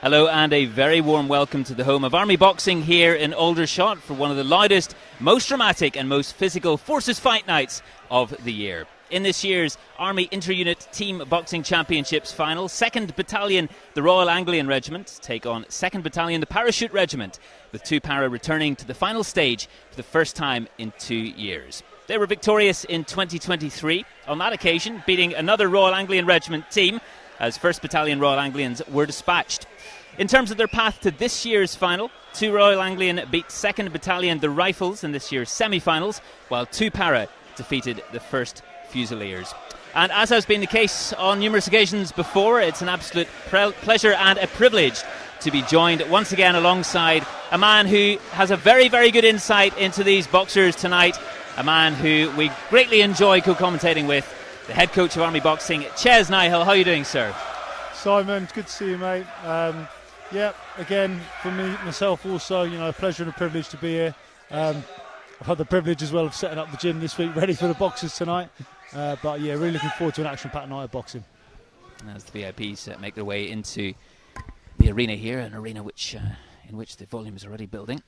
Hello and a very warm welcome to the home of Army Boxing here in Aldershot for one of the loudest, most dramatic and most physical Forces Fight Nights of the year. In this year's Army Inter-Unit Team Boxing Championships final, 2nd Battalion, the Royal Anglian Regiment, take on 2nd Battalion, the Parachute Regiment, with two para returning to the final stage for the first time in 2 years. They were victorious in 2023, on that occasion beating another Royal Anglian Regiment team, as 1st Battalion Royal Anglians were dispatched. In terms of their path to this year's final, 2 Royal Anglian beat 2nd Battalion the Rifles in this year's semi-finals, while 2 para defeated the 1st Fusiliers. And as has been the case on numerous occasions before, it's an absolute pleasure and a privilege to be joined once again alongside a man who has a very, very good insight into these boxers tonight, a man who we greatly enjoy co-commentating with, the head coach of Army Boxing, Ches Nihill. How are you doing, sir? Simon, it's good to see you, mate. Yeah, again, for me, myself also, a pleasure and a privilege to be here. I've had the privilege as well of setting up the gym this week, ready for the boxers tonight. But yeah, really looking forward to an action-packed night of boxing. As the VIPs make their way into the arena here, an arena in which the volume is already building.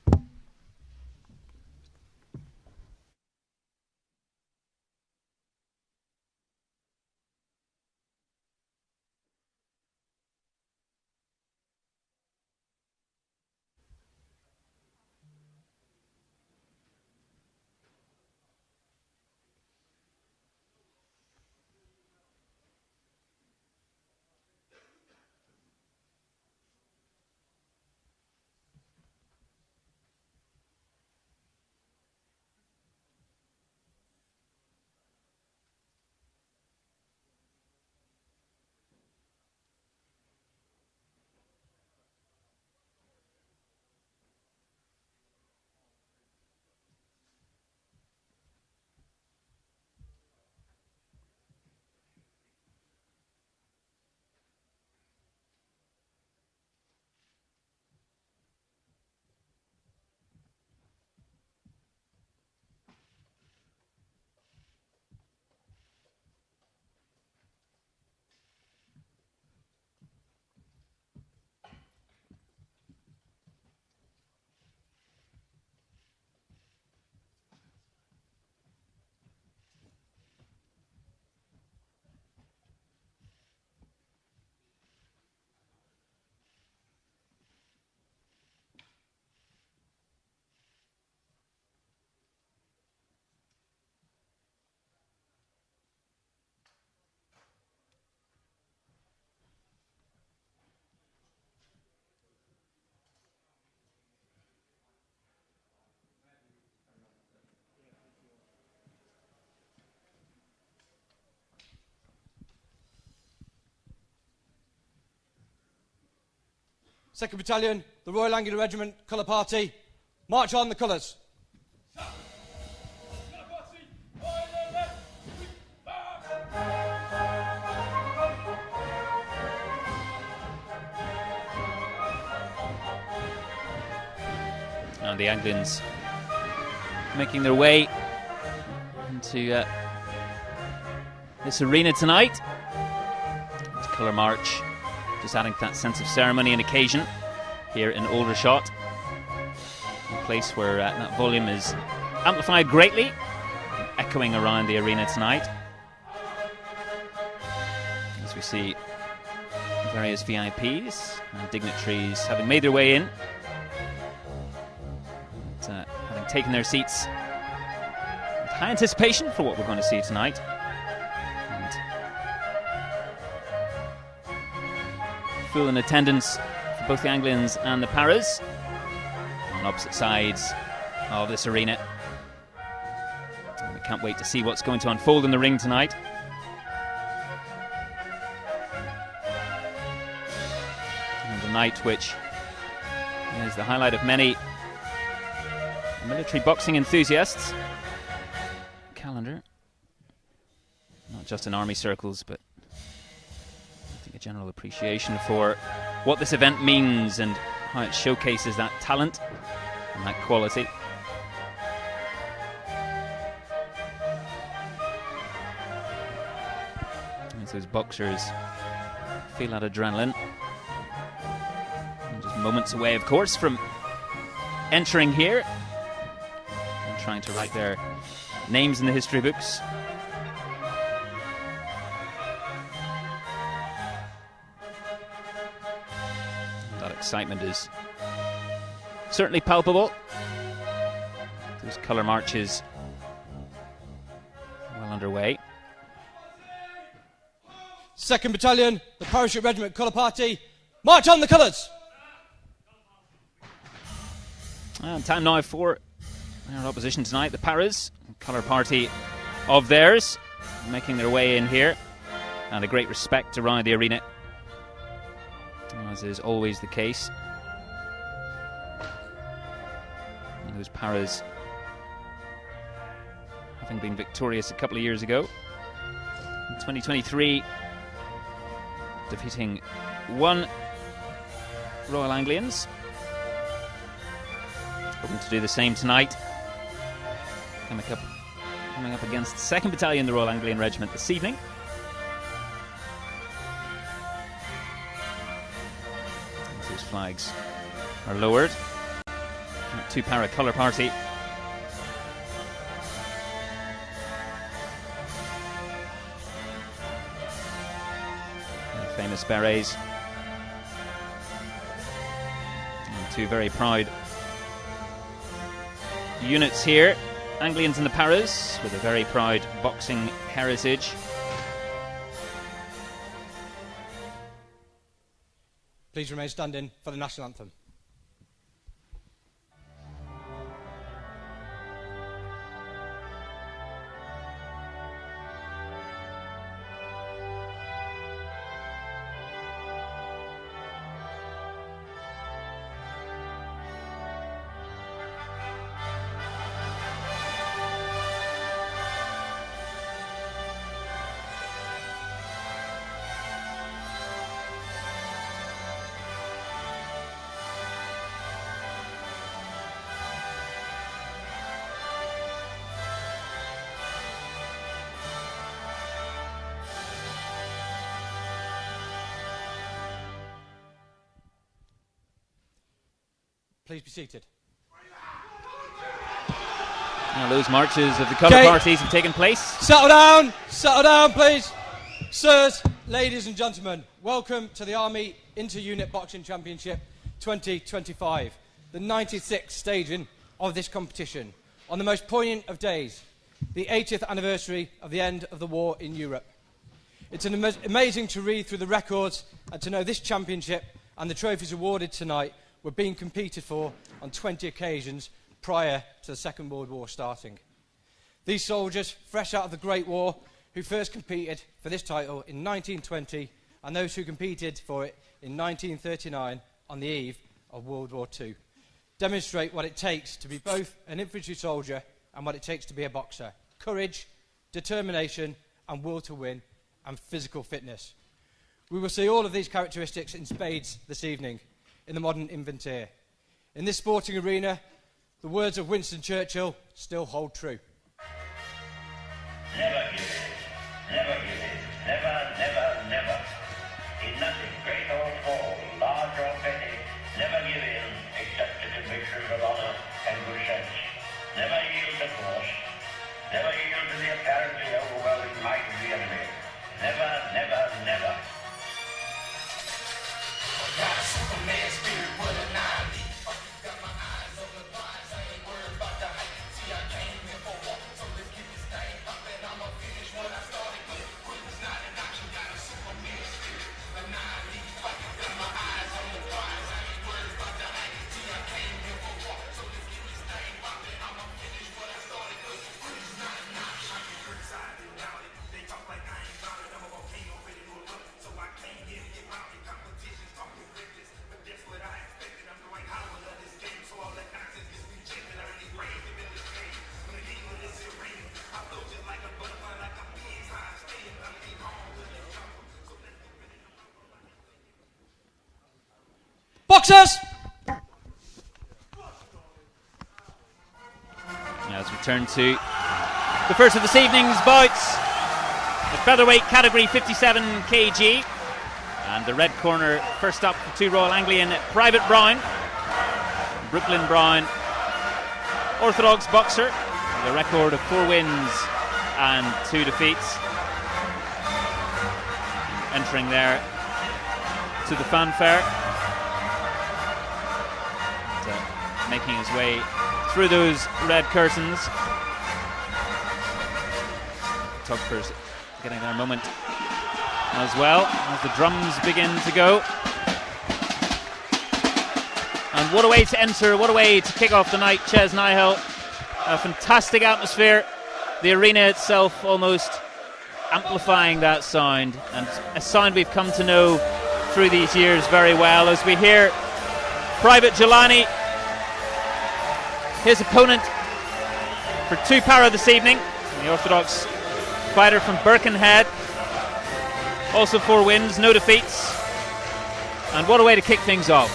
2nd Battalion, the Royal Anglian Regiment, Colour Party, march on the colours. And the Anglians making their way into this arena tonight. It's Colour March, just adding to that sense of ceremony and occasion here in Aldershot, a place where that volume is amplified greatly, echoing around the arena tonight, as we see various VIPs and dignitaries having made their way in, having taken their seats with high anticipation for what we're going to see tonight. And full in attendance for both the Anglians and the Paras on opposite sides of this arena. And we can't wait to see what's going to unfold in the ring tonight. And the night which is the highlight of many military boxing enthusiasts' calendar, not just in army circles, but I think a general appreciation for what this event means and how it showcases that talent and that quality. As those boxers feel that adrenaline, and just moments away, of course, from entering here and trying to write their names in the history books. That excitement is certainly palpable. Those colour marches well underway. 2nd Battalion, the Parachute Regiment, Colour Party, march on the colours! And time now for our opposition tonight, the Paras, colour party of theirs, making their way in here, and a great respect around the arena, as is always the case. And those Paras, having been victorious a couple of years ago, in 2023, defeating 1 Royal Anglians. Hoping to do the same tonight. Coming up against 2nd Battalion, the Royal Anglian Regiment this evening. As those flags are lowered. 2 Para colour party. And famous berets. And 2 very proud units here, Anglians and the Paras, with a very proud boxing heritage. Please remain standing for the national anthem. Please be seated. Now those marches of the colour parties have taken place. Settle down please. Sirs, ladies and gentlemen, welcome to the Army Inter-Unit Boxing Championship 2025, the 96th staging of this competition, on the most poignant of days, the 80th anniversary of the end of the war in Europe. It's amazing to read through the records and to know this championship and the trophies awarded tonight were being competed for on 20 occasions prior to the Second World War starting. These soldiers, fresh out of the Great War, who first competed for this title in 1920, and those who competed for it in 1939, on the eve of World War II. Demonstrate what it takes to be both an infantry soldier and what it takes to be a boxer. Courage, determination, and will to win, and physical fitness. We will see all of these characteristics in spades this evening in the modern infanteer. In this sporting arena, the words of Winston Churchill still hold true. Never give in, never give in, never, never, never. In nothing, great or small, large or petty, never give in except to convictions of honour and good sense. Never yield to force, never yield to the apparently overwhelming might of the enemy. Never, never, never. Boxers! As we turn to the first of this evening's bouts, the featherweight category, 57 kg. And the red corner, first up for 2 Royal Anglian, Private Brown. Brooklyn Brown, orthodox boxer, with a record of 4 wins and 2 defeats. Entering there to the fanfare. Making his way through those red curtains. Photographers getting their moment as well as the drums begin to go. And what a way to enter, what a way to kick off the night, Ches Nihal. A fantastic atmosphere. The arena itself almost amplifying that sound, and a sound we've come to know through these years very well as we hear Private Jelani, his opponent for 2 para this evening, the orthodox fighter from Birkenhead. Also 4 wins, no defeats. And what a way to kick things off.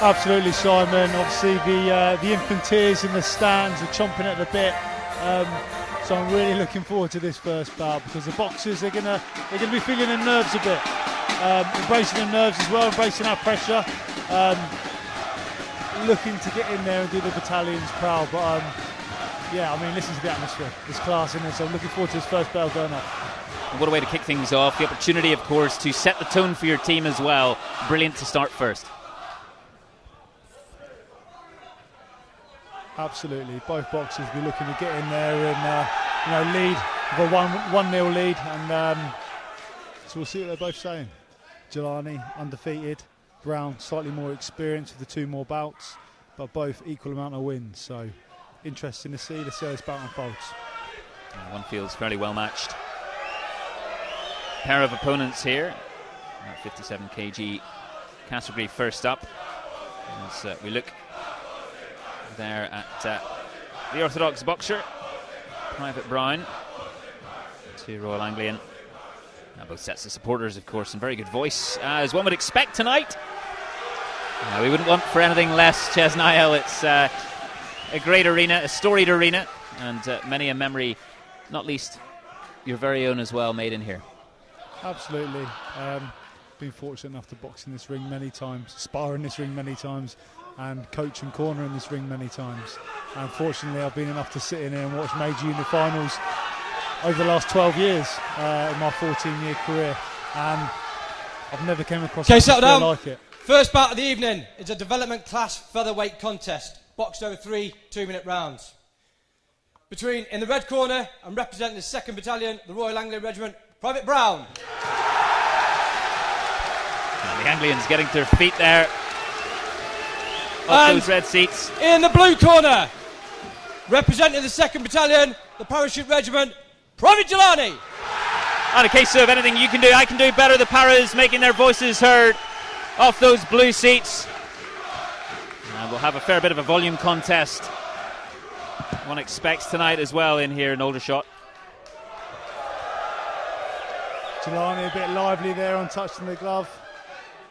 Absolutely, Simon. Obviously the infanteers in the stands are chomping at the bit. So I'm really looking forward to this first bout, because the boxers they're gonna be feeling the nerves a bit. Embracing the nerves as well, embracing our pressure. Looking to get in there and do the battalion's proud, but yeah, I mean, listen to the atmosphere, there's class in it, so I'm looking forward to this first bell going off. And what a way to kick things off, the opportunity of course to set the tone for your team as well. Brilliant to start first. Absolutely, both boxers will be looking to get in there and lead with a 1-0 lead, and so we'll see what they're both saying. Jelani undefeated, Brown slightly more experienced with the 2 more bouts, but both equal amount of wins, so interesting to see. Let's see how this bout unfolds. One feels fairly well matched. Pair of opponents here, 57 kg category first up, as we look there at the orthodox boxer Private Brown, 2 Royal Anglian. Now both sets of supporters, of course, and very good voice, as one would expect tonight. We wouldn't want for anything less, Ches Nihal. It's a great arena, a storied arena, and many a memory, not least your very own as well, made in here. Absolutely. Been fortunate enough to box in this ring many times, spar in this ring many times, and coach and corner in this ring many times. And fortunately, I've been enough to sit in here and watch major unit finals over the last 12 years in my 14-year career, and I've never came across anything like it. First bout of the evening is a development class featherweight contest, boxed over 3 2-minute rounds. Between, in the red corner and representing the 2nd Battalion, the Royal Anglian Regiment, Private Brown. And the Anglians getting to their feet there, off those red seats. In the blue corner, representing the 2nd Battalion, the Parachute Regiment, Private Jelani. And in case of anything you can do, I can do better. The paras making their voices heard off those blue seats. And we'll have a fair bit of a volume contest, one expects, tonight as well in here in Aldershot. Jelani a bit lively there, untouched in the glove.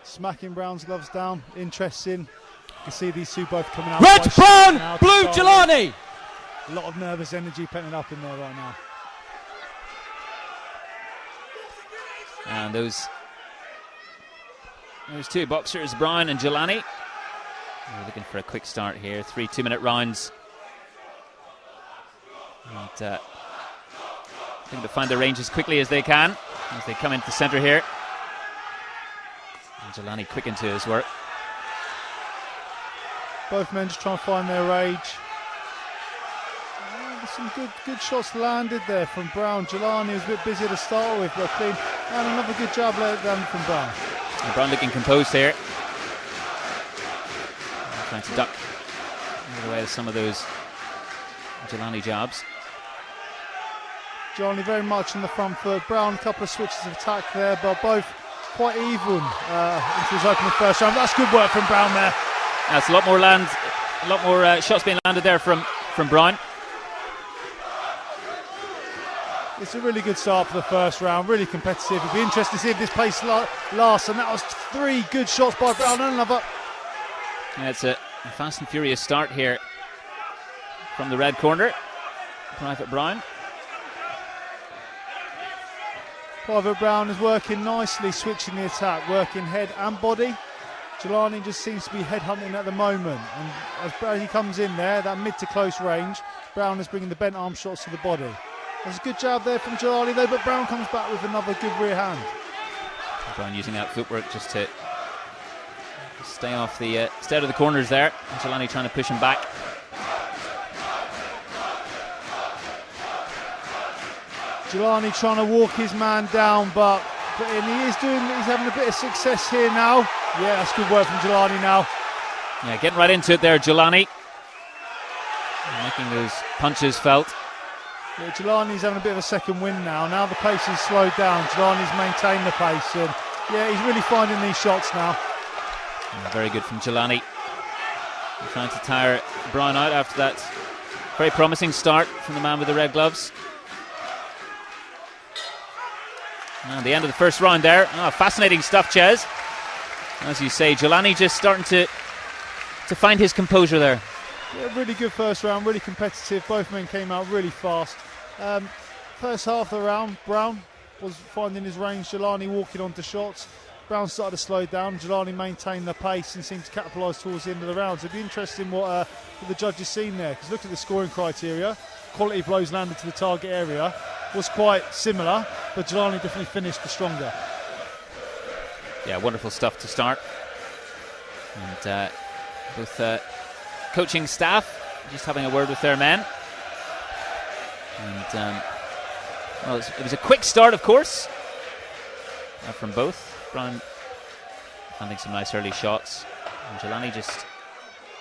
Smacking Brown's gloves down. Interesting. You can see these two both coming out. Red Brown, blue Jelani. A lot of nervous energy penning up in there right now. And those two boxers, Brown and Jelani. We're looking for a quick start here. 3 2-minute rounds. And looking to find the range as quickly as they can as they come into the centre here. And Jelani quick into his work. Both men just trying to find their range. There's some good shots landed there from Brown. Jelani was a bit busy to start with, but clean. And another good jab laid down from Brown. And Brown looking composed here. Trying to duck out of the way of some of those Jelani jabs. Jelani very much in the front foot. Brown, a couple of switches of attack there, but both quite even into his opening first round. That's good work from Brown there. That's a lot more shots being landed there from Brown. It's a really good start for the first round, really competitive. It'll be interesting to see if this pace lasts, and that was 3 good shots by Brown and another. Yeah, it's a fast and furious start here from the red corner. Private Brown. Private Brown is working nicely, switching the attack, working head and body. Jelani just seems to be headhunting at the moment, and as he comes in there, that mid to close range, Brown is bringing the bent arm shots to the body. There's a good jab there from Jelani though, but Brown comes back with another good rear hand. Brown using that footwork just to stay off the stay out of the corners there. And Jelani trying to push him back. Jelani trying to walk his man down, but he's having a bit of success here now. Yeah, that's good work from Jelani now. Yeah, getting right into it there, Jelani. Making those punches felt. Yeah, Jelani's having a bit of a second wind now. Now the pace is slowed down. Jelani's maintained the pace, and yeah, he's really finding these shots now. Yeah, very good from Jelani. Trying to tire Brown out after that very promising start from the man with the red gloves. And the end of the first round there. Fascinating stuff, Ches. As you say, Jelani just starting to find his composure there. Yeah, really good first round, really competitive. Both men came out really fast. First half of the round, Brown was finding his range. Jelani walking onto shots. Brown started to slow down. Jelani maintained the pace and seemed to capitalise towards the end of the round. So it'd be interesting what the judges seen there. Because look at the scoring criteria. Quality of blows landed to the target area was quite similar, but Jelani definitely finished the stronger. Yeah, wonderful stuff to start. And both coaching staff just having a word with their men. And well, it was a quick start, of course, from both. Brown landing some nice early shots, and Jelani just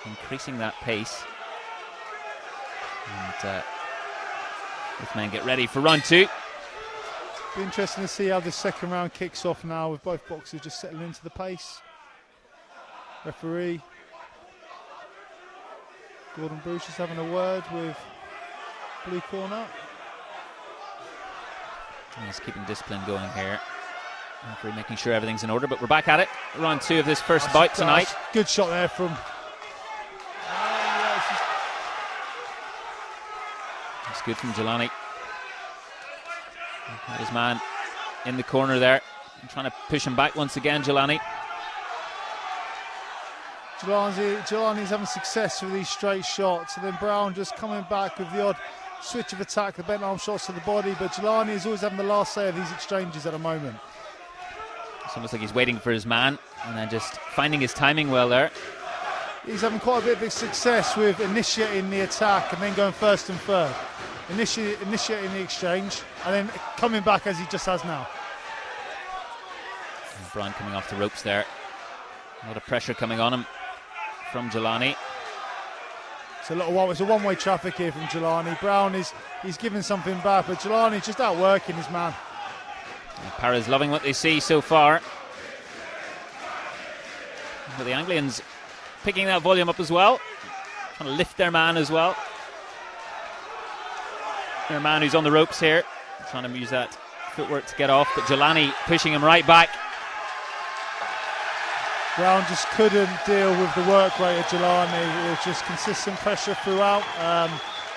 increasing that pace. And both men get ready for round 2. Be interesting to see how this second round kicks off now, with both boxers just settling into the pace. Referee Gordon Bruce is having a word with blue corner. He's keeping discipline going here. Referee making sure everything's in order, but we're back at it. Round 2 of this first bout tonight. Good shot there from. It's good from Jelani. Got his man in the corner there, and trying to push him back once again, Jelani. Jelani's having success with these straight shots, and then Brown just coming back with the odd switch of attack, the bent arm shots to the body, but Jelani is always having the last say of these exchanges at the moment. It's almost like he's waiting for his man and then just finding his timing well there. He's having quite a bit of success with initiating the attack and then going first and third. Initiating the exchange and then coming back as he just has now. And Brown coming off the ropes there. A lot of pressure coming on him from Jelani. It's a one-way traffic here from Jelani. Brown he's giving something back, but Jelani's just outworking his man. And Para's loving what they see so far. But the Anglians picking that volume up as well, trying to lift their man as well. Their man who's on the ropes here, trying to use that footwork to get off, but Jelani pushing him right back. Brown just couldn't deal with the work rate of Jelani. It was just consistent pressure throughout.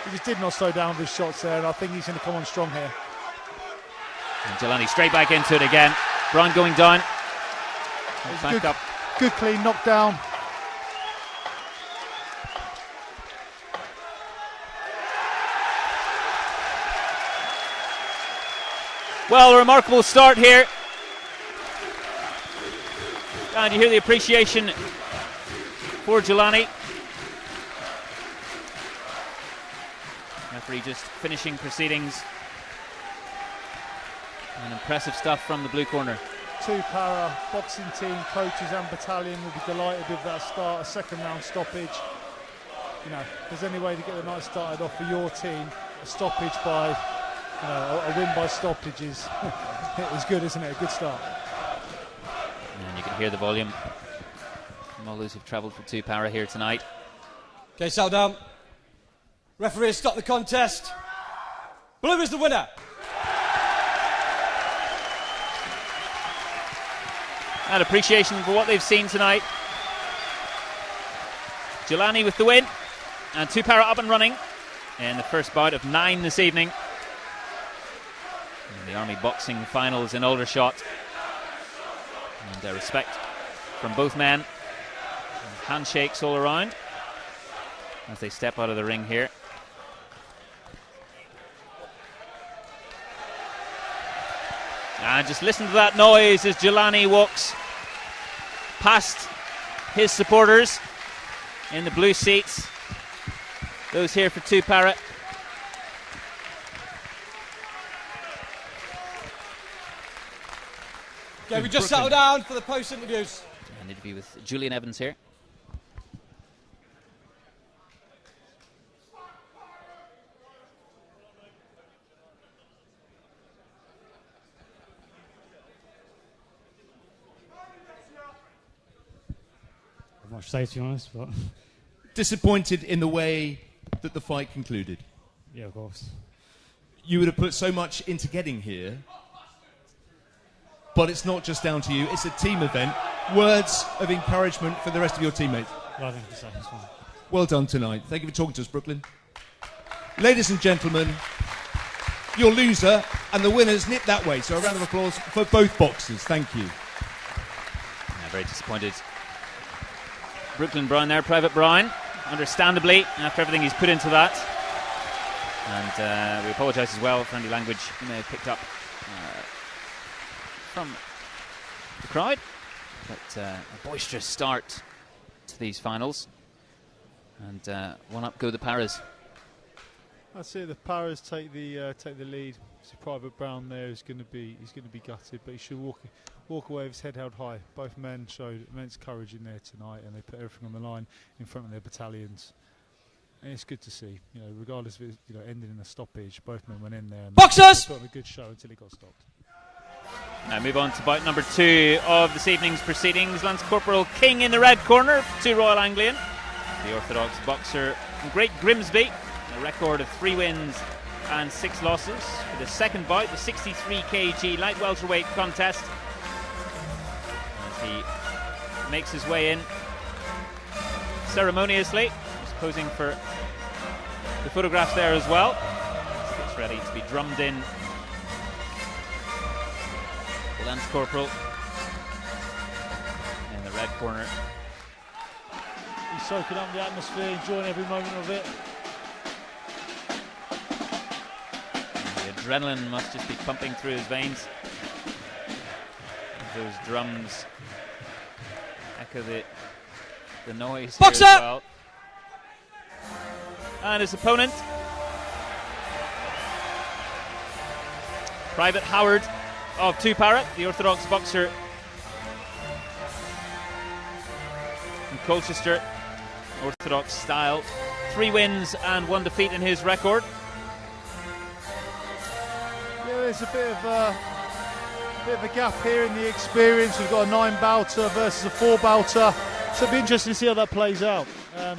He just did not slow down with his shots there, and I think he's going to come on strong here. And Jelani straight back into it again. Brown going down. Back good, up. Good clean knockdown. Well, a remarkable start here. And you hear the appreciation for Jelani. Referee just finishing proceedings. And impressive stuff from the blue corner. Two para boxing team, coaches and battalion will be delighted with that start. A second round stoppage. You know, if there's any way to get the night started off for your team, a stoppage by, you know, a win by stoppage is good, isn't it? A good start. And you can hear the volume from all those who've travelled for two para here tonight. Okay, settle down. Referee has stopped the contest. Blue is the winner. And appreciation for what they've seen tonight. Jelani with the win. And two para up and running in the first bout of 9 this evening. In the Army Boxing Finals in Aldershot. And respect from both men. And handshakes all around as they step out of the ring here. And just listen to that noise as Jelani walks past his supporters in the blue seats. Those here for two para. Okay, we just settle down for the post interviews. An interview with Julian Evans here. Not much to say, to be honest, but Disappointed in the way that the fight concluded. yeah, of course. You would have put so much into getting here, but it's not just down to you, it's a team event. Words of encouragement for the rest of your teammates. Nothing to say, it's fine. Well done tonight. Thank you for talking to us, Brooklyn. Ladies and gentlemen, your loser and the winners nip that way, so a round of applause for both boxers. Thank you. Yeah, very disappointed. Brooklyn Brown there, Private Brown, understandably, after everything he's put into that. And we apologise as well for any language you may have picked up from the crowd. But a boisterous start to these finals. And one up go the Paras. I'd say the Paras take the lead. So Private Brown there is going to be gutted, but he should walk away with his head held high. Both men showed immense courage in there tonight, and they put everything on the line in front of their battalions. And it's good to see, you know, regardless of it, you know, ending in a stoppage, both men went in there and Boxers! put on a good show until it got stopped. Now move on to bout number 2 of this evening's proceedings. Lance Corporal King in the red corner to Royal Anglian, the orthodox boxer from Great Grimsby, a record of 3 wins and 6 losses for the second bout, the 63 kg light welterweight contest. As he makes his way in ceremoniously, he's posing for the photographs there as well. Gets ready to be drummed in. Lance Corporal in the red corner. He's soaking up the atmosphere, enjoying every moment of it. The adrenaline must just be pumping through his veins. Those drums echo the noise here as well. And his opponent, Private Howard of two para, the orthodox boxer from Colchester, orthodox style. 3 wins and 1 defeat in his record. Yeah, there's a bit of a gap here in the experience. We've got a 9 bouter versus a 4 bouter. So it'll be interesting to see how that plays out.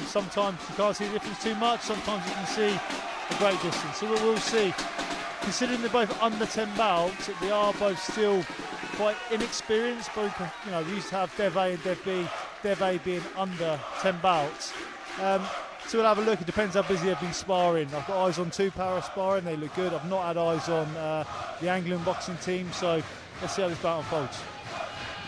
Sometimes you can't see the difference too much, sometimes you can see a great distance. So we'll see. Considering they're both under 10 bouts, they are both still quite inexperienced. Both, you know, we used to have Dev A and Dev B, Dev A being under 10 bouts. So we'll have a look. It depends how busy they've been sparring. I've got eyes on 2 para sparring, they look good. I've not had eyes on the Anglian boxing team, so let's see how this bout unfolds.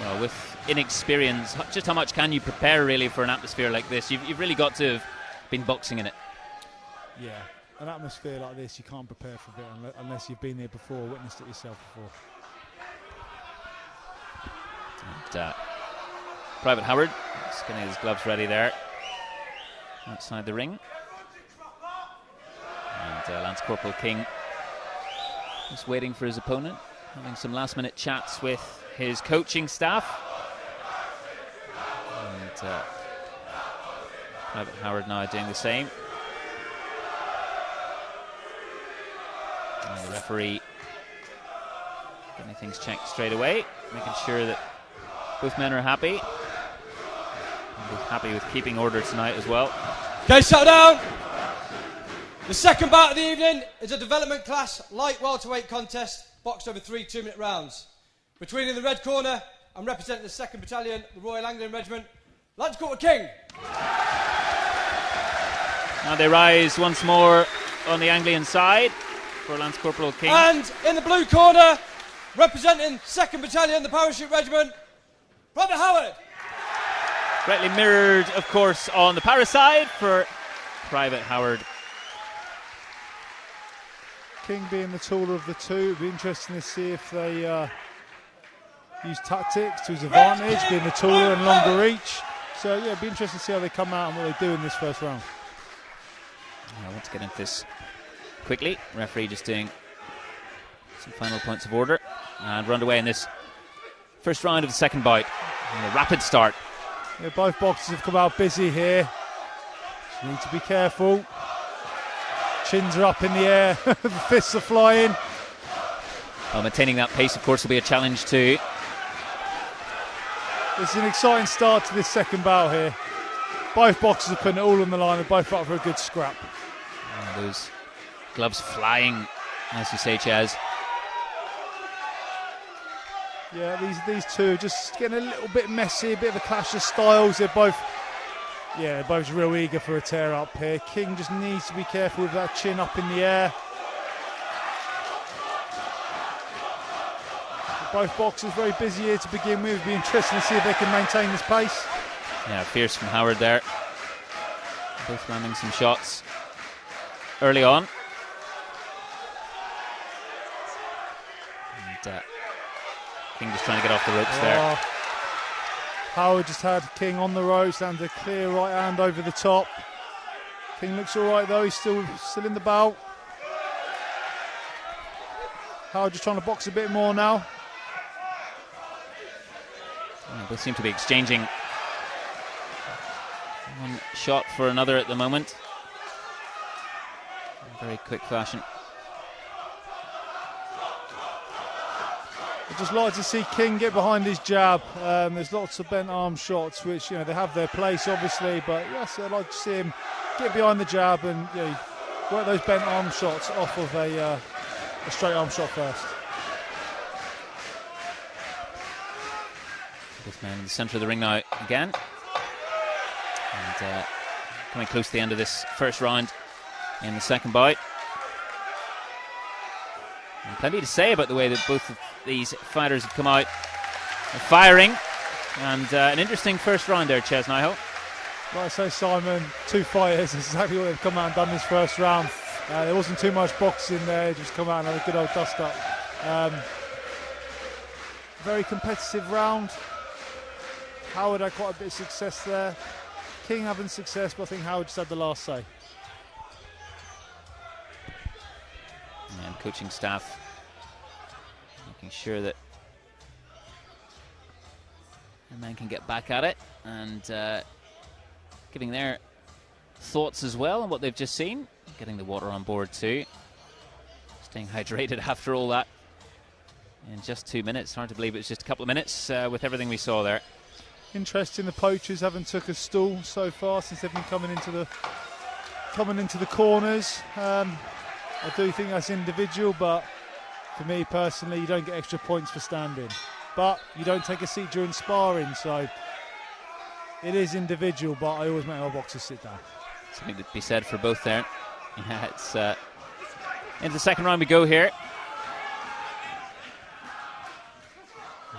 Well, with inexperience, just how much can you prepare really for an atmosphere like this? You've really got to have been boxing in it. Yeah, an atmosphere like this, you can't prepare for a bit unless you've been there before, witnessed it yourself before. And, Private Howard, just getting his gloves ready there outside the ring. And Lance Corporal King just waiting for his opponent, having some last-minute chats with his coaching staff. And Private Howard now doing the same. And the referee getting things checked straight away, making sure that both men are happy. And both happy with keeping order tonight as well. Okay, settle down. The second bout of the evening is a development class light welterweight contest boxed over 3 2-minute rounds. Between in the red corner and representing the 2nd Battalion, the Royal Anglian Regiment, Lance Corporal King. Now they rise once more on the Anglian side for Lance Corporal King. And in the blue corner, representing 2nd Battalion, the Parachute Regiment, Private Howard. Correctly mirrored, of course, on the para side for Private Howard. King being the taller of the two, it'll be interesting to see if they use tactics to his advantage, being the taller and longer reach. So yeah, it'll be interesting to see how they come out and what they do in this first round. I want to get into this quickly. Referee just doing some final points of order. And we're underway in this first round of the second bout. And a rapid start. Yeah, both boxers have come out busy here. Just need to be careful. Chins are up in the air, the fists are flying. Well, maintaining that pace, of course, will be a challenge too. It's an exciting start to this second bout here. Both boxers are putting it all on the line. They're both up for a good scrap. And those gloves flying, as you say, Chaz. Yeah, these two are just getting a little bit messy, a bit of a clash of styles. They're both real eager for a tear up here. King just needs to be careful with that chin up in the air. Both boxers very busy here to begin with. It'll be interesting to see if they can maintain this pace. Yeah, fierce from Howard there. Both landing some shots early on. And King just trying to get off the ropes there. Howard just had King on the ropes and a clear right hand over the top. King looks all right though. He's still in the bout. Howard just trying to box a bit more now. Both seem to be exchanging one shot for another at the moment. In very quick fashion. I'd just like to see King get behind his jab. There's lots of bent arm shots, which they have their place, obviously. But yes, I'd like to see him get behind the jab and work those bent arm shots off of a straight arm shot first. Both men in the centre of the ring now again. And coming close to the end of this first round in the second bout. And plenty to say about the way that both of these fighters have come out firing. And an interesting first round there, Ches Nihal. Like I say, Simon, two fighters, that's exactly what they've come out and done this first round. There wasn't too much boxing there, just come out and have a good old dust up. Very competitive round. Howard had quite a bit of success there. King having success, but I think Howard just had the last say. And coaching staff making sure that the men can get back at it and giving their thoughts as well on what they've just seen. Getting the water on board too. Staying hydrated after all that. In just 2 minutes. Hard to believe it was just a couple of minutes with everything we saw there. Interesting, the poachers haven't took a stall so far since they've been coming into the corners. I do think that's individual, but for me personally, you don't get extra points for standing. But you don't take a seat during sparring, so it is individual, but I always make my boxers sit down. Something to be said for both there. Yeah, it's into the second round we go here.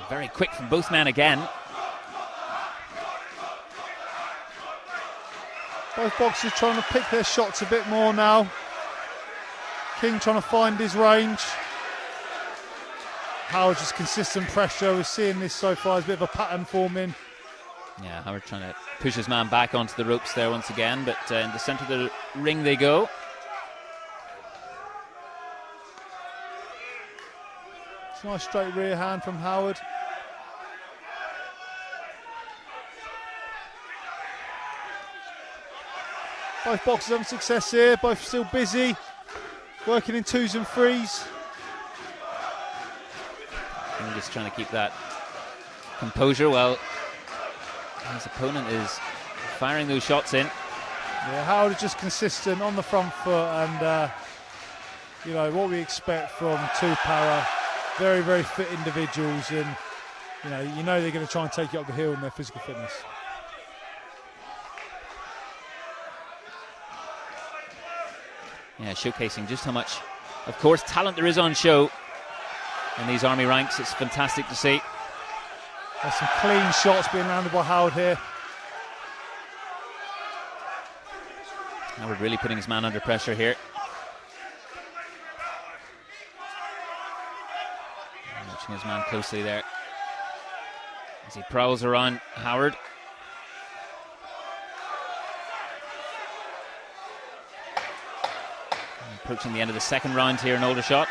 Very quick from both men again. Both boxers trying to pick their shots a bit more now. King trying to find his range. Howard just consistent pressure. We're seeing this so far as a bit of a pattern forming. Yeah, Howard trying to push his man back onto the ropes there once again, but in the centre of the ring they go. It's a nice straight rear hand from Howard. Both boxers having success here, both still busy, working in 2s and 3s. And just trying to keep that composure while his opponent is firing those shots in. Yeah, Howard is just consistent on the front foot, and you know what we expect from two para, very, very fit individuals, and you know they're going to try and take you up the hill in their physical fitness. Yeah, showcasing just how much, of course, talent there is on show in these Army ranks. It's fantastic to see. There's some clean shots being landed by Howard here. Howard really putting his man under pressure here. Watching his man closely there as he prowls around Howard. Approaching the end of the second round here in Aldershot.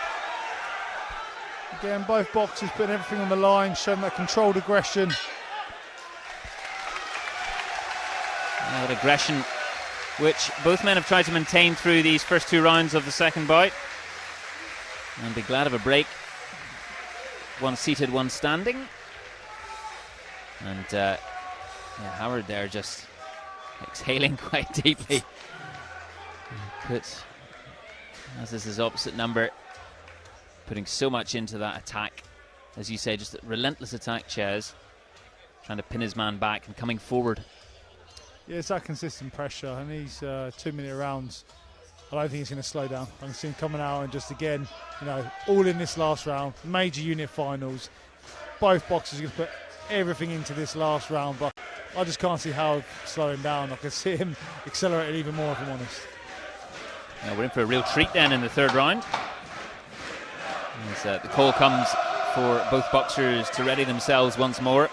Again, both boxers putting everything on the line, showing that controlled aggression. Yeah, that aggression which both men have tried to maintain through these first 2 rounds of the second bout. And be glad of a break. One seated, one standing. And yeah, Howard there just exhaling quite deeply. But as this is opposite number, putting so much into that attack. As you say, just a relentless attack, Chez. Trying to pin his man back and coming forward. Yeah, it's that consistent pressure, and these 2-minute rounds, I don't think it's going to slow down. I can see him coming out and just again, all in this last round, major unit finals. Both boxers are going to put everything into this last round, but I just can't see Howard slowing down. I can see him accelerating even more, if I'm honest. Now we're in for a real treat then in the third round. As the call comes for both boxers to ready themselves once more.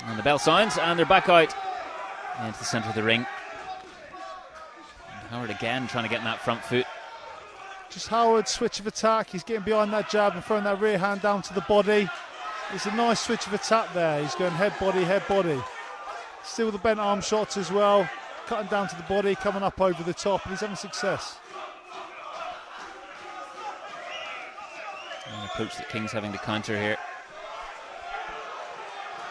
And the bell sounds, and they're back out into the centre of the ring. And Howard again trying to get in that front foot. Just Howard's switch of attack. He's getting behind that jab and throwing that rear hand down to the body. It's a nice switch of attack there. He's going head, body. Still the bent arm shots as well. Cutting down to the body, coming up over the top, and he's having success. An approach that King's having to counter here.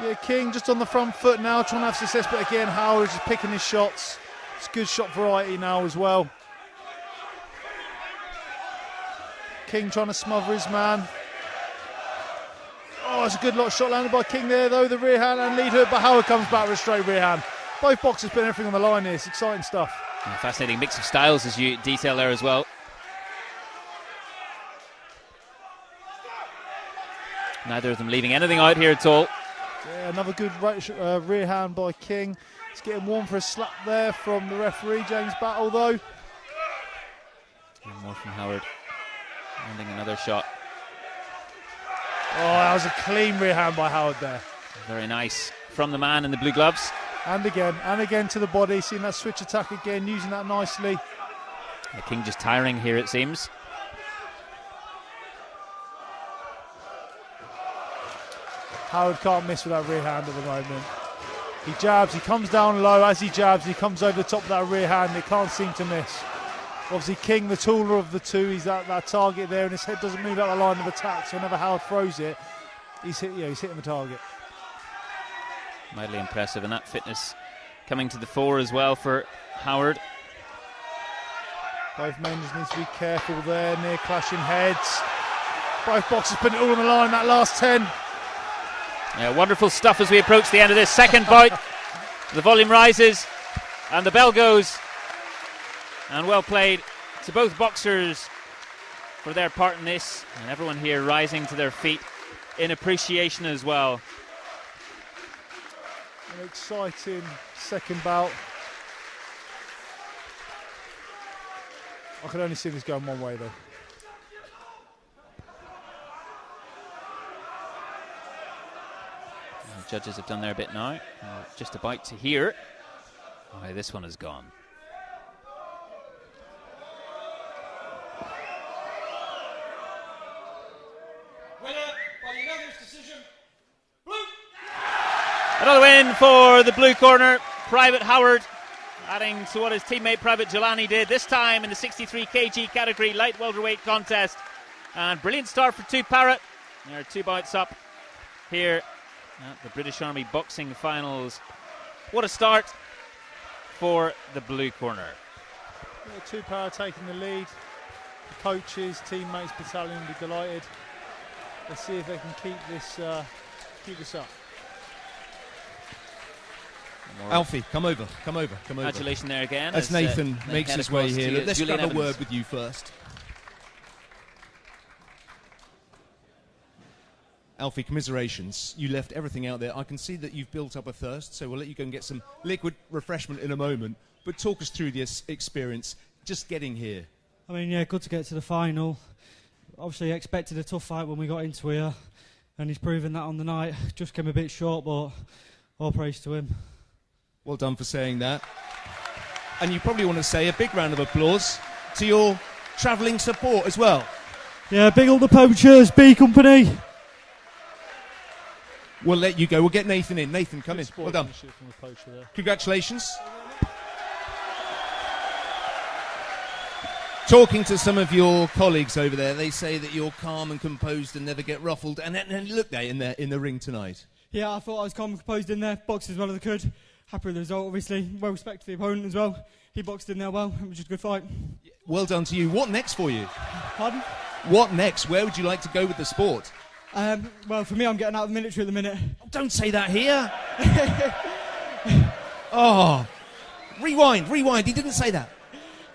Yeah, King just on the front foot now, trying to have success, but again, Howard just picking his shots. It's good shot variety now as well. King trying to smother his man. Oh, it's a good lot shot landed by King there, though. The rear hand and lead hook, but Howard comes back with a straight rear hand. Both boxers putting everything on the line here. It's exciting stuff. And a fascinating mix of styles, as you detail there as well. Neither of them leaving anything out here at all. Yeah, another good rear hand by King. He's getting warm for a slap there from the referee, James Battle, though. And more from Howard. Landing another shot. Oh, that was a clean rear hand by Howard there. Very nice from the man in the blue gloves. And again to the body. Seeing that switch attack again, using that nicely. The King just tiring here, it seems. Howard can't miss with that rear hand at the moment. He jabs, he comes down low. As he jabs, he comes over the top of that rear hand. It can't seem to miss. Obviously, King, the taller of the two, he's at that target there, and his head doesn't move out the line of attack, so whenever Howard throws it, he's hitting the target. Mightily impressive, and that fitness coming to the fore as well for Howard. Both men just need to be careful there, near clashing heads. Both boxers putting it all on the line, that last 10. Yeah, wonderful stuff as we approach the end of this second bout. The volume rises and the bell goes. And well played to both boxers for their part in this. And everyone here rising to their feet in appreciation as well. An exciting second bout. I can only see this going one way though. The judges have done their bit now. Just about to hear why this one is gone. Winner by unanimous decision, blue. Another win for the blue corner. Private Howard adding to what his teammate Private Jelani did, this time in the 63 kg category light welterweight contest. And brilliant start for Two Parrot. There are 2 bouts up here at the British Army Boxing Finals. What a start for the blue corner. Yeah, Two Parrot taking the lead. The coaches, teammates, battalion will be delighted. Let's see if they can keep this up. Alfie, come over. Congratulations there again. As Nathan makes his way here, let's Julian grab a Evans. word with you first. Alfie, commiserations. You left everything out there. I can see that you've built up a thirst, so we'll let you go and get some liquid refreshment in a moment. But talk us through this experience, just getting here. I mean, yeah, good to get to the final. Obviously, expected a tough fight when we got into here, and he's proven that on the night. Just came a bit short, but all praise to him. Well done for saying that. And you probably want to say a big round of applause to your travelling support as well. Yeah, big up the poachers, B Company. We'll let you go. We'll get Nathan in. Nathan, come in. Well done. From the poacher there. Congratulations. Talking to some of your colleagues over there, they say that you're calm and composed and never get ruffled. And look there in the ring tonight. Yeah, I thought I was calm and composed in there. Boxed as well as I could. Happy with the result, obviously. Well respect to the opponent as well. He boxed in there well. It was just a good fight. Well done to you. What next for you? Pardon? What next? Where would you like to go with the sport? Well, for me, I'm getting out of the military at the minute. Don't say that here. Oh, rewind. He didn't say that.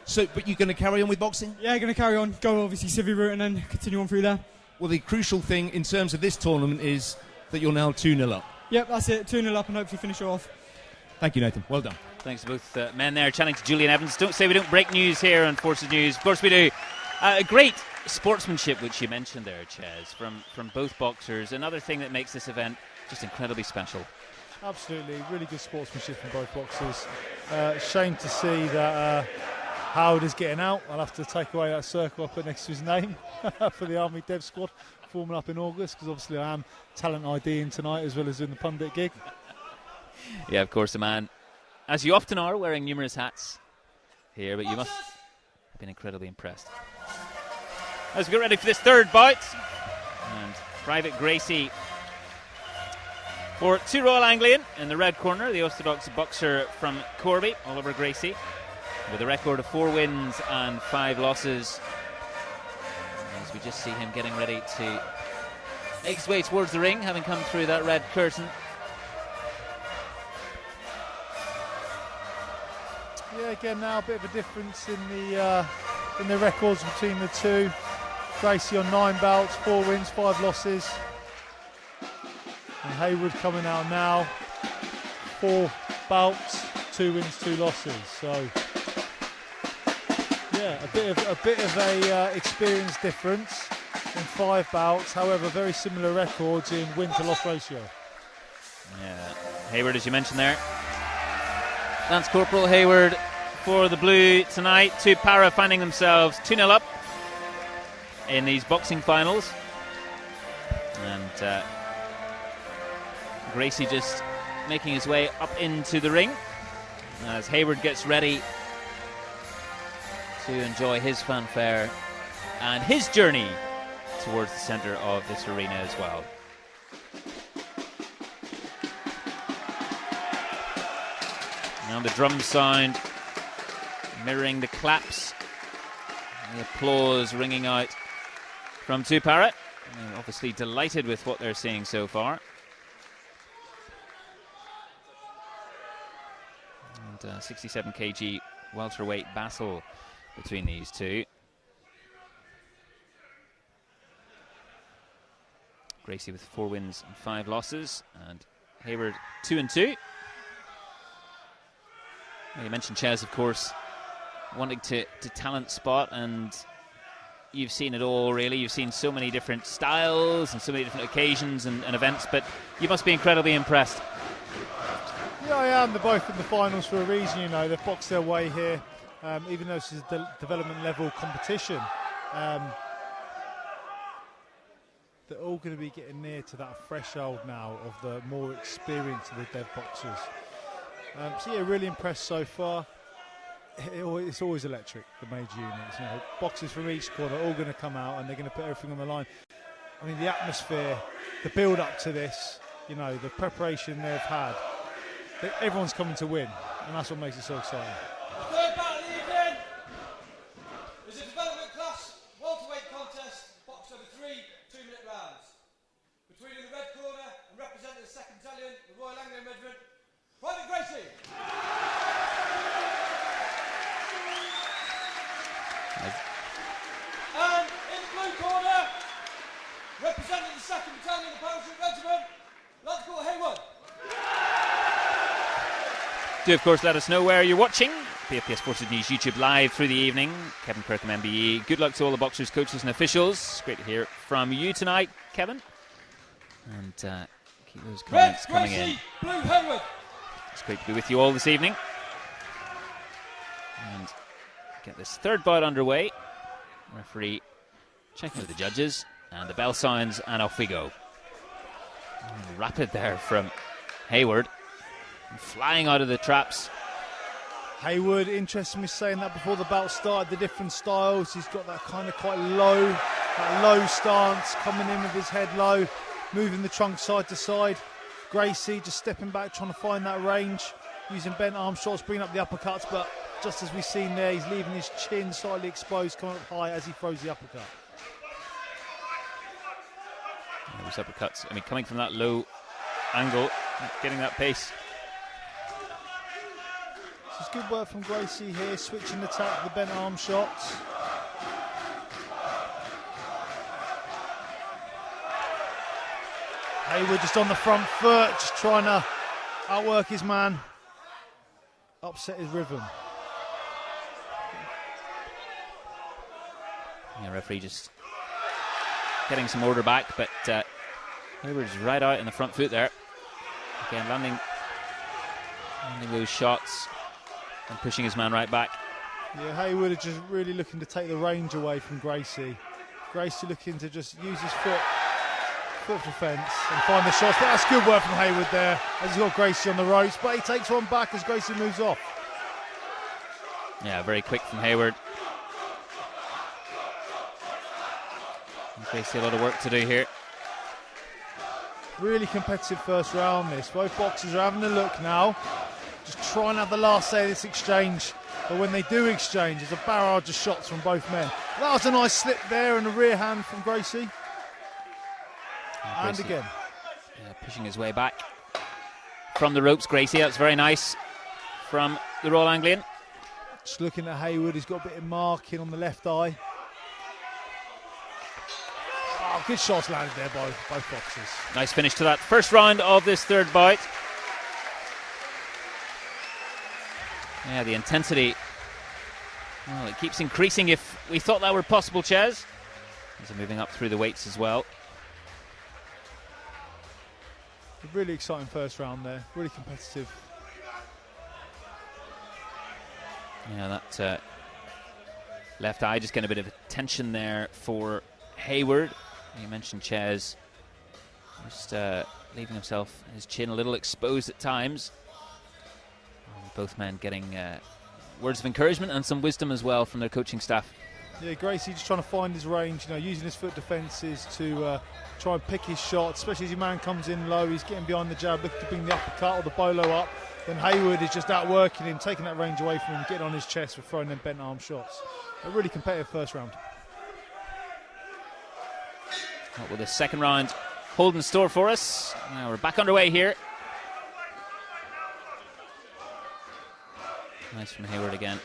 So, but you're going to carry on with boxing? Yeah, going to carry on. Go, obviously, civvy route and then continue on through there. Well, the crucial thing in terms of this tournament is that you're now 2-0 up. Yep, that's it. 2-0 up and hopefully finish it off. Thank you, Nathan. Well done. Thanks to both men there, chatting to Julian Evans. Don't say we don't break news here on Forces News. Of course we do. Great sportsmanship, which you mentioned there, Ches, from both boxers. Another thing that makes this event just incredibly special. Absolutely, really good sportsmanship from both boxers. Shame to see that Howard is getting out. I'll have to take away that circle I put next to his name for the Army Dev Squad forming up in August, because obviously I am talent IDing tonight as well as doing the pundit gig. Yeah, of course, the man, as you often are, wearing numerous hats here, but you must have been incredibly impressed. As we get ready for this third bout, and Private Gracie for Two Royal Anglian in the red corner, the orthodox boxer from Corby, Oliver Gracie, with a record of 4 wins and 5 losses. As we just see him getting ready to make his way towards the ring, having come through that red curtain. Yeah, again now a bit of a difference in the records between the two. Gracie on 9 bouts, 4 wins, 5 losses. And Hayward coming out now, 4 bouts, 2 wins, 2 losses. So yeah, a bit of a experience difference in 5 bouts. However, very similar records in win to loss ratio. Yeah, Hayward, as you mentioned there. Lance Corporal Hayward for the blue tonight. Two Para finding themselves 2-0 up in these boxing finals. And Gracie just making his way up into the ring as Hayward gets ready to enjoy his fanfare and his journey towards the centre of this arena as well. Now the drum sound mirroring the claps, the applause ringing out from Two Parrot. They're obviously delighted with what they're seeing so far. And 67 kg welterweight battle between these two. Gracie with 4 wins and 5 losses, and Hayward 2-2. You mentioned Ches, of course, wanting to talent spot, and you've seen it all, really. You've seen so many different styles and so many different occasions and events, but you must be incredibly impressed. Yeah, I am. They're both in the finals for a reason, you know. They've boxed their way here, even though this is a development level competition. They're all going to be getting near to that threshold now of the more experience of the dev boxers. So yeah, really impressed so far. It's always electric, the major units. You know, boxers from each corner are all going to come out and they're going to put everything on the line. I mean, the atmosphere, the build up to this, you know, the preparation they've had. Everyone's coming to win, and that's what makes it so exciting. The third battle of the evening is a development class welterweight contest boxed over 3 2-minute rounds. Between in the red corner and representing the 2nd Battalion, the Royal Anglian Regiment, Private Gracie. And in the blue corner, representing the 2nd Battalion, the Parachute Regiment, Lieutenant Hayward. Do, of course, let us know where you're watching. BFBS Forces News YouTube live through the evening. Kevin Kirkham, MBE. Good luck to all the boxers, coaches and officials. Great to hear from you tonight, Kevin. And keep those comments coming in. Blue Hayward. It's great to be with you all this evening. And get this third bout underway. Referee checking with the judges. And the bell sounds, and off we go. And rapid there from Hayward. Flying out of the traps. Hayward, interesting me saying that before the bout started, the different styles. He's got that kind of quite low stance, coming in with his head low, moving the trunk side to side. Gracie just stepping back, trying to find that range, using bent arm shots, bringing up the uppercuts, but just as we've seen there, he's leaving his chin slightly exposed, coming up high as he throws the uppercut. Those uppercuts, I mean, coming from that low angle, getting that pace. It's good work from Gracie here, switching the tack, the bent arm shots. Hayward just on the front foot, just trying to outwork his man, upset his rhythm. Yeah, referee just getting some order back, but Hayward's right out in the front foot there. Again, landing those shots and pushing his man right back. Yeah, Hayward is just really looking to take the range away from Gracie. Gracie looking to just use his foot defence and find the shots. But that's good work from Hayward there, as he's got Gracie on the ropes, but he takes one back as Gracie moves off. Yeah, very quick from Hayward. Gracie, a lot of work to do here. Really competitive first round this. Both boxers are having a look now. Just trying to have the last say of this exchange. But when they do exchange, there's a barrage of shots from both men. That was a nice slip there and a rear hand from Gracie. And again. Yeah, pushing his way back from the ropes, Gracie. That's very nice from the Royal Anglian. Just looking at Hayward, he's got a bit of marking on the left eye. Oh, good shots landed there by both boxers. Nice finish to that first round of this third bout. Yeah, the intensity, well, it keeps increasing. If we thought that were possible, Ches. As they're moving up through the weights as well. A really exciting first round there, really competitive. Yeah, that left eye just getting a bit of attention there for Hayward. You mentioned Ches just leaving himself, his chin a little exposed at times. Both men getting words of encouragement and some wisdom as well from their coaching staff. Yeah, Gracie just trying to find his range, using his foot defences to try and pick his shots, especially as your man comes in low, he's getting behind the jab, looking to bring the uppercut or the bolo up. Then Hayward is just outworking him, taking that range away from him, getting on his chest for throwing them bent arm shots. A really competitive first round. What will the second round hold in store for us? Now we're back underway here. Nice from Hayward again.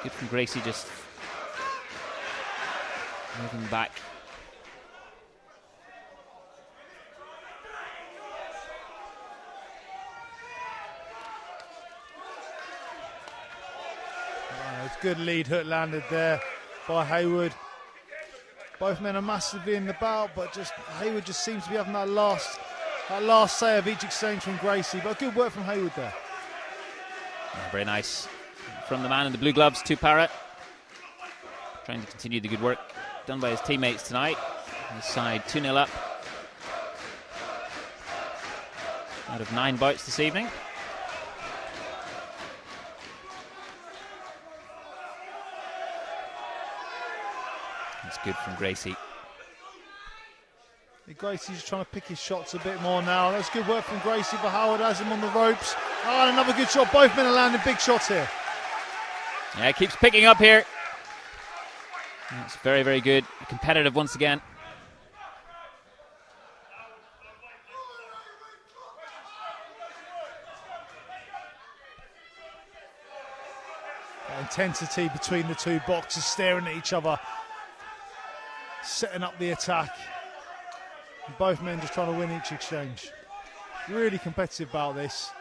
Good from Gracie, just moving back. It's good lead hook landed there by Hayward. Both men are massively in the bout, but just Hayward just seems to be having that last say of each exchange from Gracie. But good work from Hayward there. Yeah, very nice from the man in the blue gloves, to Parrott. Trying to continue the good work done by his teammates tonight. His side 2-0 up out of 9 bouts this evening. That's good from Gracie. Gracie's trying to pick his shots a bit more now. That's good work from Gracie, but Howard has him on the ropes. Oh, and another good shot. Both men are landing big shots here. Yeah, keeps picking up here. That's very, very good. Competitive once again. The intensity between the two boxers, staring at each other, setting up the attack. And both men just trying to win each exchange. Really competitive about this.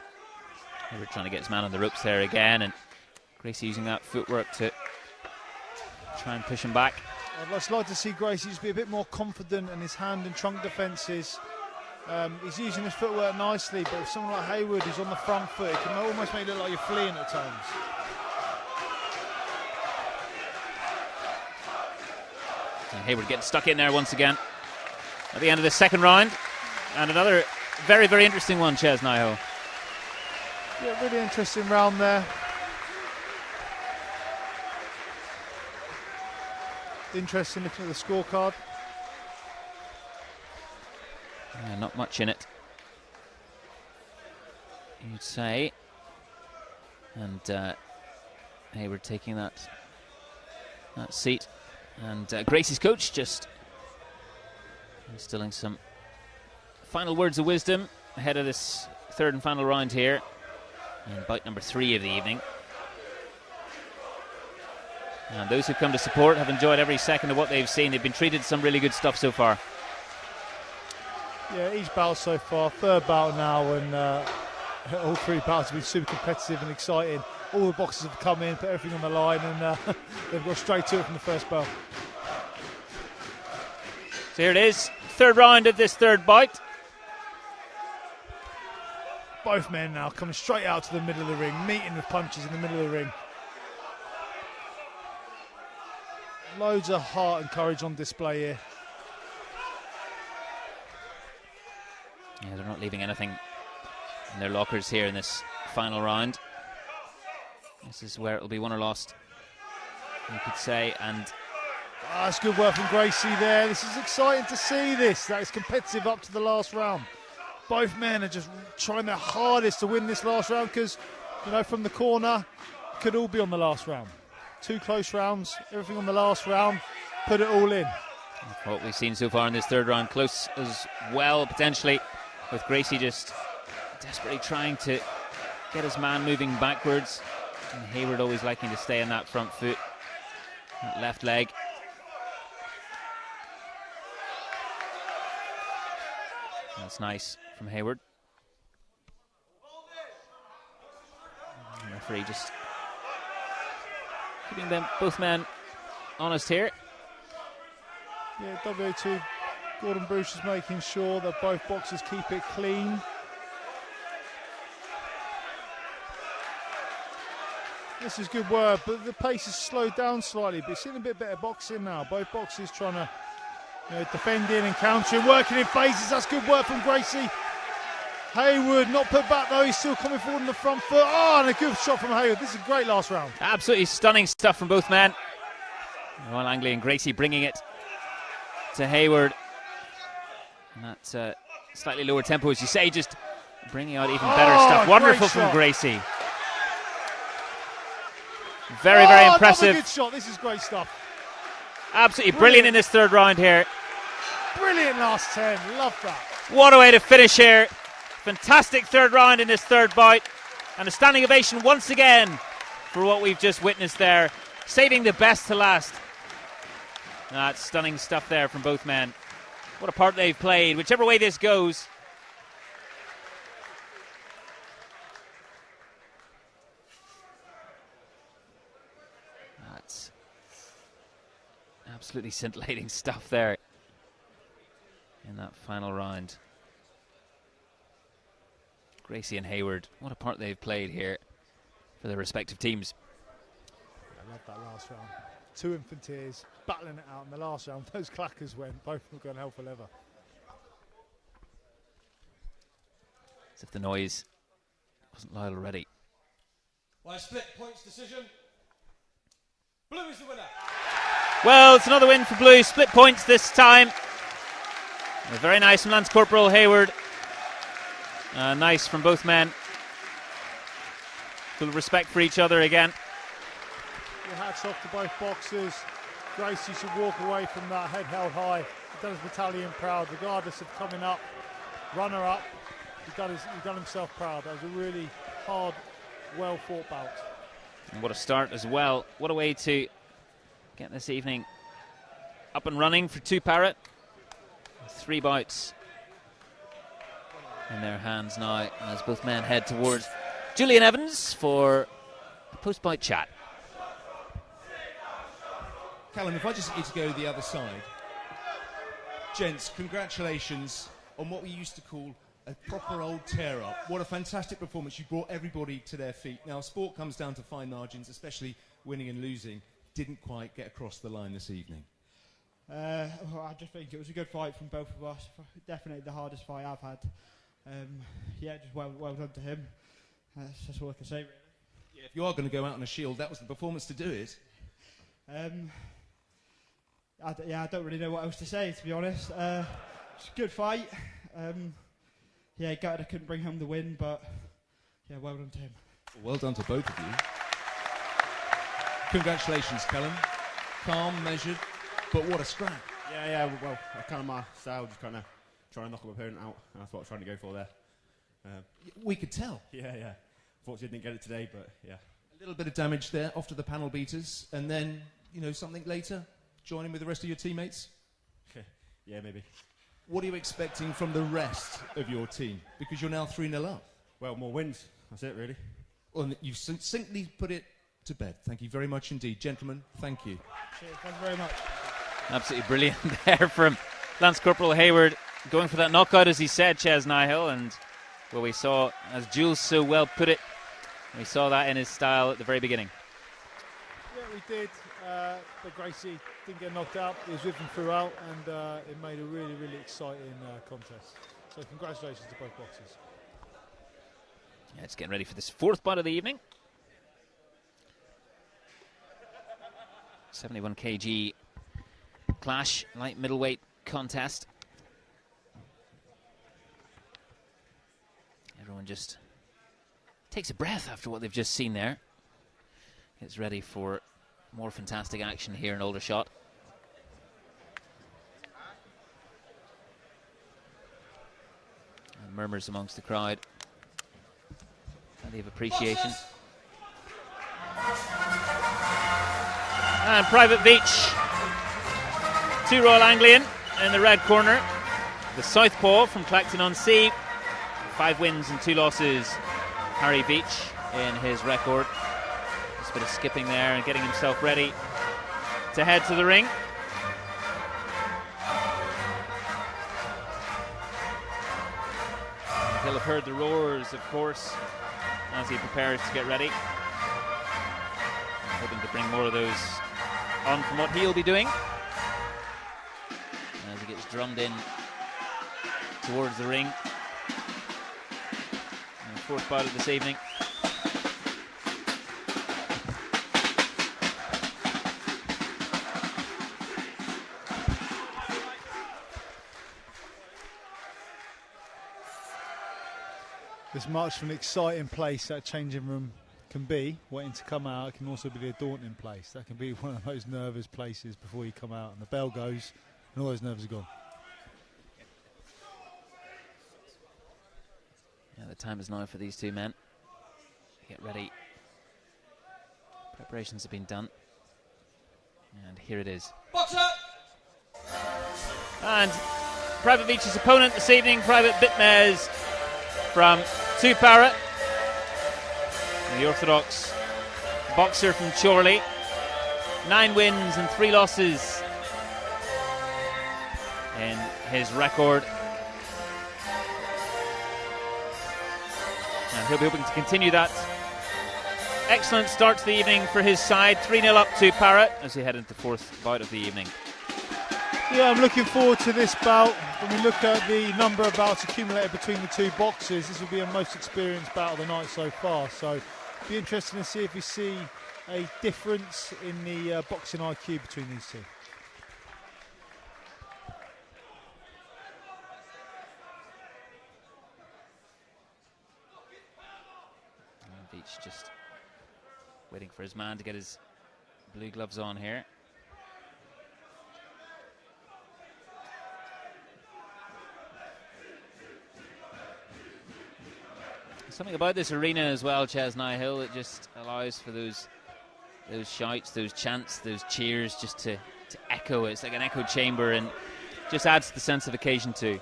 We're trying to get his man on the ropes there again, and Gracie using that footwork to try and push him back. I'd just like to see Gracie just be a bit more confident in his hand and trunk defences. He's using his footwork nicely, but if someone like Hayward who's on the front foot, it can almost make it look like you're fleeing at times. And Hayward getting stuck in there once again at the end of the second round. And another very, very interesting one, Ches Naiho. Yeah, really interesting round there. Interesting looking at the scorecard. Yeah, not much in it, you'd say. And Hayward taking that seat. And Gracie's coach just instilling some final words of wisdom ahead of this third and final round here in bout number 3 of the evening. And those who've come to support have enjoyed every second of what they've seen. They've been treated to some really good stuff so far. Yeah, each bout so far, third bout now, and all 3 bouts have been super competitive and exciting. All the boxers have come in, put everything on the line, and they've got straight to it from the first bout. So here it is, third round of this third bout. Both men now coming straight out to the middle of the ring, meeting with punches in the middle of the ring. Loads of heart and courage on display here. Yeah, they're not leaving anything in their lockers here in this final round. This is where it'll be won or lost, you could say. And that's good work from Gracie there. This is exciting to see this. That is competitive up to the last round. Both men are just trying their hardest to win this last round because, from the corner, could all be on the last round. 2 close rounds, everything on the last round, put it all in. What we've seen so far in this third round, close as well, potentially, with Gracie just desperately trying to get his man moving backwards. And Hayward always liking to stay on that front foot, that left leg. That's nice from Hayward. The referee just keeping them, both men, honest here. Yeah, WO2, Gordon Bruce is making sure that both boxers keep it clean. This is good work, but the pace has slowed down slightly, but it's seen a bit better boxing now. Both boxers trying to defending and countering, working in phases. That's good work from Gracie. Hayward not put back though, he's still coming forward on the front foot. Oh, and a good shot from Hayward. This is a great last round. Absolutely stunning stuff from both men. Royal Anglian Gracie bringing it to Hayward. And that's slightly lower tempo, as you say, just bringing out even better stuff. Wonderful from Gracie. Very, very impressive. Good shot. This is great stuff. Absolutely brilliant in this third round here. Brilliant last 10. Love that. What a way to finish here. Fantastic third round in this third bout. And a standing ovation once again for what we've just witnessed there. Saving the best to last. That's stunning stuff there from both men. What a part they've played, whichever way this goes. That's absolutely scintillating stuff there in that final round. Gracie and Hayward, what a part they've played here for their respective teams. I love that last round. Two infanteers battling it out in the last round. Those clackers went, both of them gone hell for leather. As if the noise wasn't loud already. By split points decision, blue is the winner. Well, it's another win for blue. Split points this time. Very nice from Lance Corporal Hayward. Nice from both men. Full respect for each other again. Your hats off to both boxers. Gracie should walk away from that head held high. He done his battalion proud, regardless of coming up, runner up. He done himself proud. That was a really hard, well fought bout. And what a start as well. What a way to get this evening up and running for Two Parrot. 3 bouts in their hands now as both men head towards Julian Evans for a post-bout chat. Callum, if I just get you to go the other side. Gents, congratulations on what we used to call a proper old tear-up. What a fantastic performance. You brought everybody to their feet. Now, sport comes down to fine margins, especially winning and losing. Didn't quite get across the line this evening. I just think it was a good fight from both of us. Definitely the hardest fight I've had. Yeah, just well done to him. That's all I can say, really. Yeah, if you are going to go out on a shield, that was the performance to do it. I don't really know what else to say, to be honest. It's a good fight. Yeah, gutted I couldn't bring home the win, but yeah, well done to him. Well done to both of you. Congratulations, Callum. Calm, measured, but what a scrap. Yeah, well, kind of my style, just kind of trying to knock my opponent out, and that's what I was trying to go for there. We could tell. Yeah. Fortunately, didn't get it today, but yeah. A little bit of damage there, off to the panel beaters, and then, something later, joining with the rest of your teammates? Yeah, maybe. What are you expecting from the rest of your team? Because you're now 3-0 up. Well, more wins. That's it, really. Well, you've succinctly put it to bed. Thank you very much indeed. Gentlemen, thank you. Cheers, thank you very much. Absolutely brilliant there from Lance Corporal Hayward, going for that knockout, as he said, Ches Nihil, and well, we saw, as Jules so well put it, we saw that in his style at the very beginning. Yeah, we did. But Gracie didn't get knocked out. He was with him throughout, and it made a really, really exciting contest. So congratulations to both boxers. Yeah, it's getting ready for this 4th bout of the evening. 71 kg clash, light middleweight contest. Everyone just takes a breath after what they've just seen there. Gets ready for more fantastic action here in Aldershot. And murmurs amongst the crowd. Plenty of appreciation. And Private Beach to Royal Anglian in the red corner. The southpaw from Clacton-on-Sea. 5 wins and 2 losses. Harry Beach in his record. Just a bit of skipping there and getting himself ready to head to the ring. He'll have heard the roars, of course, as he prepares to get ready. Hoping to bring more of those on from what he'll be doing. As he gets drummed in towards the ring. And the 4th bout of this evening. as much of an exciting place that changing room can be, waiting to come out, it can also be a daunting place. That can be one of those nervous places before you come out and the bell goes and all those nerves are gone. Yeah, the time is now for these two men to get ready. Preparations have been done. And here it is. Boxer! And Private Beach's opponent this evening, Private Bitmez from Tuparat, the orthodox boxer from Chorley. 9 wins and 3 losses in his record. And he'll be hoping to continue that excellent start to the evening for his side. 3-0 up to Parrott as we head into the 4th bout of the evening. Yeah, I'm looking forward to this bout. When we look at the number of bouts accumulated between the two boxers, this will be a most experienced bout of the night so far. So it'll be interesting to see if we see a difference in the boxing IQ between these two. Beach just waiting for his man to get his blue gloves on here. Something about this arena as well, Ches Nihill, it just allows for those shouts, those chants, those cheers just to echo. It's like an echo chamber and just adds to the sense of occasion too.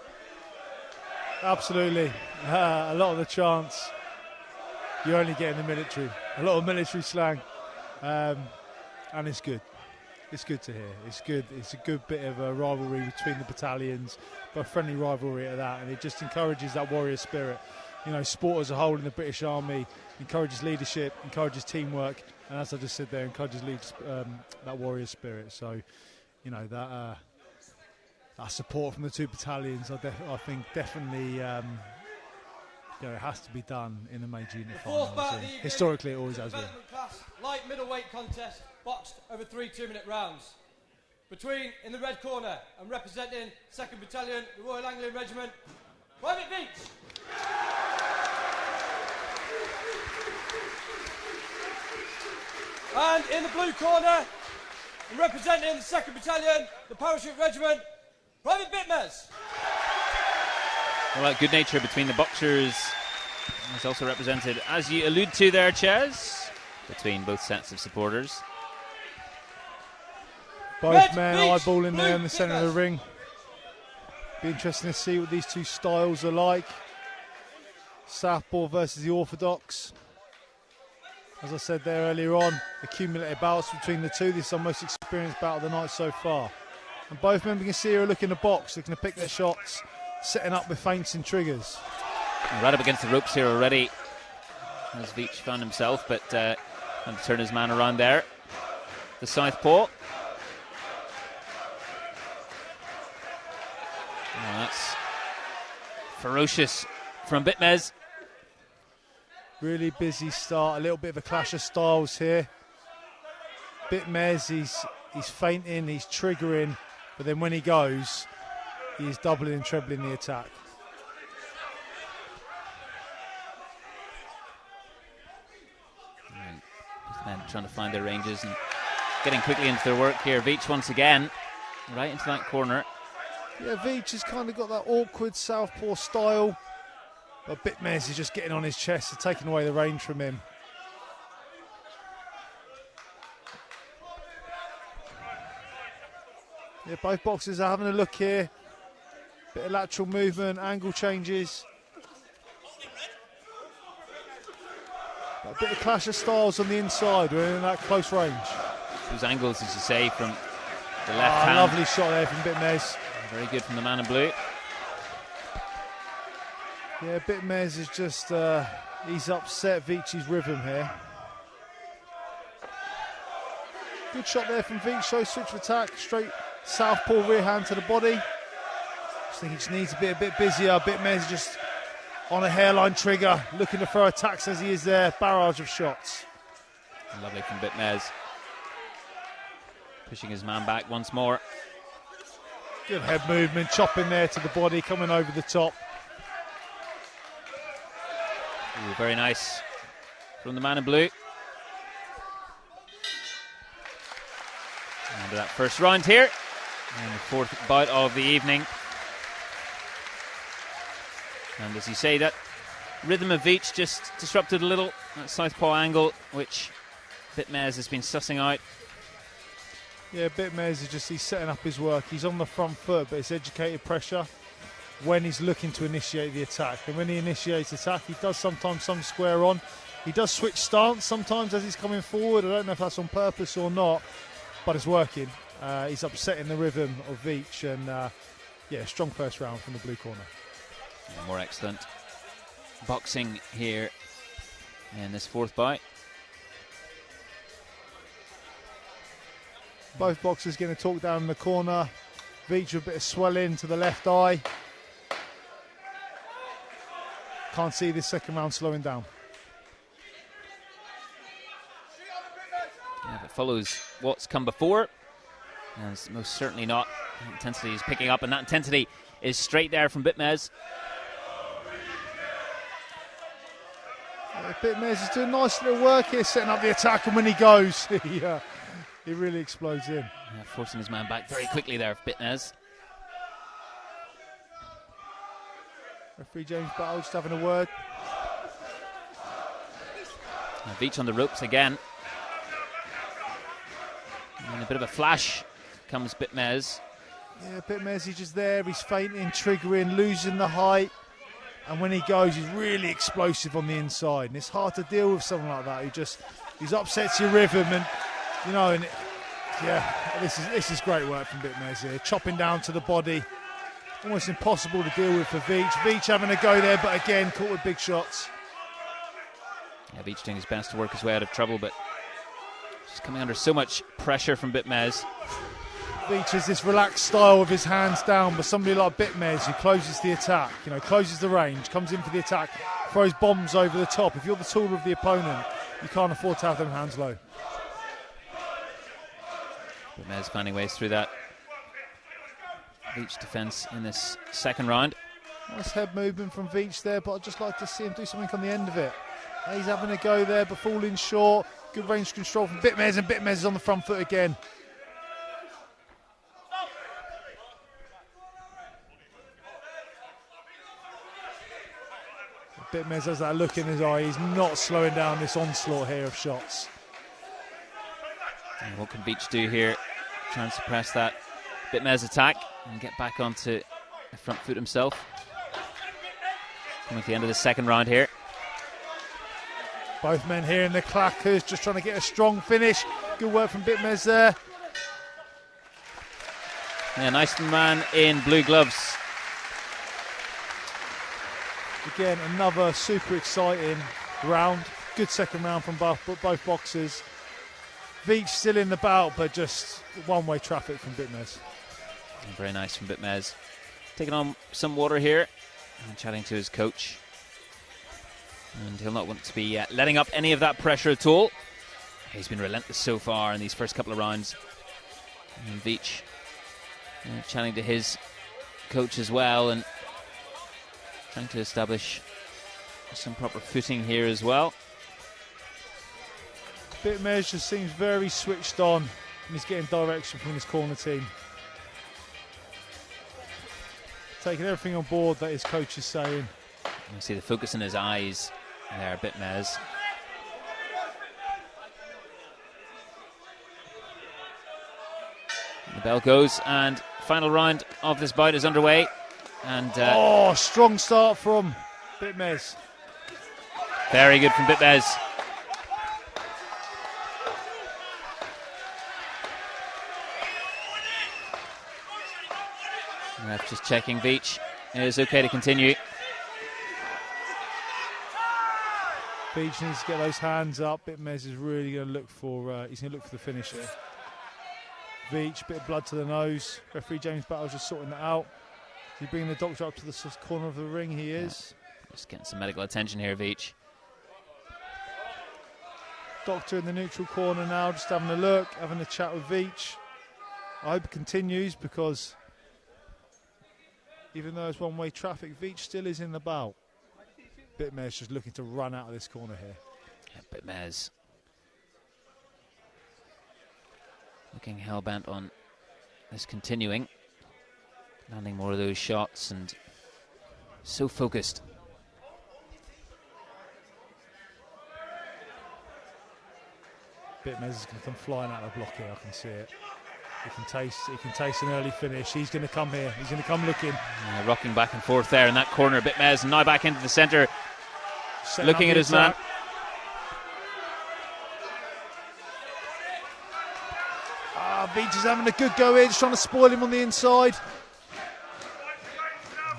Absolutely. A lot of the chants you only get in the military. A lot of military slang. And it's good. It's good to hear. It's good. It's a good bit of a rivalry between the battalions, but a friendly rivalry at that, and it just encourages that warrior spirit. You know, sport as a whole in the British Army encourages leadership, encourages teamwork, and as I just said there, encourages that warrior spirit. So, you know, that support from the two battalions, I think definitely, you know, it has to be done in the major unit finals. Historically, it always has been. Class light middleweight contest boxed over 3 2-minute rounds. Between, in the red corner and representing 2nd Battalion, the Royal Anglian Regiment, Private Beach. And in the blue corner, and representing the 2nd Battalion, the Parachute Regiment, Private Bitmez. Well, that good nature between the boxers is also represented, as you allude to there, Ches, between both sets of supporters. Both men eyeballing there in the centre of the ring. Be interesting to see what these two styles are like. Southpaw versus the orthodox. As I said there earlier on, accumulated bouts between the two. This is our most experienced bout of the night so far. And both men we can see are looking to box, looking to pick their shots, setting up with feints and triggers. Right up against the ropes here already, as Veach found himself, but trying to turn his man around there. The southpaw. Oh, that's ferocious from Bitmez. Really busy start, a little bit of a clash of styles here. Bitmez, he's feinting, he's triggering, but then when he goes, he's doubling and trebling the attack. And both men trying to find their ranges and getting quickly into their work here. Veach once again, right into that corner. Yeah, Veach has kind of got that awkward southpaw style, but Bitmez is just getting on his chest and taking away the range from him. Yeah, both boxers are having a look here. Bit of lateral movement, angle changes. A bit of clash of styles on the inside. We're in that close range. Those angles, as you say, from the left hand. Lovely shot there from Bitmez. Very good from the man in blue. Yeah, Bitmez is just, he's upset Veach's rhythm here. Good shot there from Veach, shows switch of attack, straight southpaw rear hand to the body. Just think he just needs to be a bit busier. Bitmez just on a hairline trigger, looking to throw attacks as he is there. Barrage of shots. Lovely from Bitmez. Pushing his man back once more. Good head movement, chopping there to the body, coming over the top. Ooh, very nice from the man in blue. Into that first round here, and the fourth bout of the evening. And as you say, that rhythm of Veach just disrupted a little, that southpaw angle, which Bitmez has been sussing out. Yeah, Bitmez he's setting up his work. He's on the front foot, but it's educated pressure when he's looking to initiate the attack. And when he initiates attack, he does sometimes some square on. He does switch stance sometimes as he's coming forward. I don't know if that's on purpose or not, but it's working. He's upsetting the rhythm of Veach, and yeah, strong first round from the blue corner. And more excellent boxing here in this fourth bout. Both boxers getting a talk down in the corner. Veach with a bit of swelling to the left eye. Can't see this second round slowing down. Yeah, if it follows what's come before, and it's most certainly not. The intensity is picking up, and that intensity is straight there from Bitmez. Bitmez is doing nice little work here, setting up the attack, and when he goes, he really explodes in. Yeah, forcing his man back very quickly there, Bitmez. Referee James Battle just having a word. Now Veach on the ropes again. And a bit of a flash comes Bitmez. Yeah, Bitmez, he's just there, he's fainting, triggering, losing the height. And when he goes, he's really explosive on the inside. And it's hard to deal with someone like that. He upsets your rhythm, and this is great work from Bitmez here. Chopping down to the body. Almost impossible to deal with for Veach. Veach having a go there, but again, caught with big shots. Yeah, Veach doing his best to work his way out of trouble, but just coming under so much pressure from Bitmez. Veach has this relaxed style with his hands down, but somebody like Bitmez who closes the attack, closes the range, comes in for the attack, throws bombs over the top. If you're the taller of the opponent, you can't afford to have them hands low. Bitmez finding ways through that Veach defence in this second round. Nice head movement from Veach there, but I'd just like to see him do something on the end of it. He's having a go there, but falling short. Good range control from Bitmez, and Bitmez is on the front foot again. Bitmez has that look in his eye. He's not slowing down this onslaught here of shots. And what can Veach do here? Try and suppress that Bitmez attack and get back onto the front foot himself. Coming to the end of the second round here. Both men here in the clackers, just trying to get a strong finish. Good work from Bitmez there. Yeah, nice man in blue gloves. Again, another super exciting round. Good second round from both boxers. Veach still in the bout, but just one-way traffic from Bitmez. Very nice from Bitmez. Taking on some water here and chatting to his coach. And he'll not want to be letting up any of that pressure at all. He's been relentless so far in these first couple of rounds. And Veach chatting to his coach as well, and trying to establish some proper footing here as well. Bitmez just seems very switched on, and he's getting direction from his corner team. Taking everything on board that his coach is saying. You see the focus in his eyes there, Bitmez. The bell goes, and final round of this bout is underway. And strong start from Bitmez. Very good from Bitmez. Ref just checking Veach. It is okay to continue. Veach needs to get those hands up. Bitmez is really going to look for. He's going to look for the finish here. Veach, bit of blood to the nose. Referee James Battle's just sorting that out. Is he bringing the doctor up to the corner of the ring? He is. Just getting some medical attention here, Veach. Doctor in the neutral corner now, just having a look, having a chat with Veach. I hope it continues, because even though it's one-way traffic, Veach still is in the bout. Bitmare's just looking to run out of this corner here. Yeah, Bitmare's looking hell-bent on this continuing. Landing more of those shots and so focused. Bitmare's is going to come flying out of the block here, I can see it. He can taste an early finish. He's going to come here. He's going to come looking. Yeah, rocking back and forth there in that corner. Bitmare's now back into the centre. Looking at his man. Veach is having a good go in, just trying to spoil him on the inside.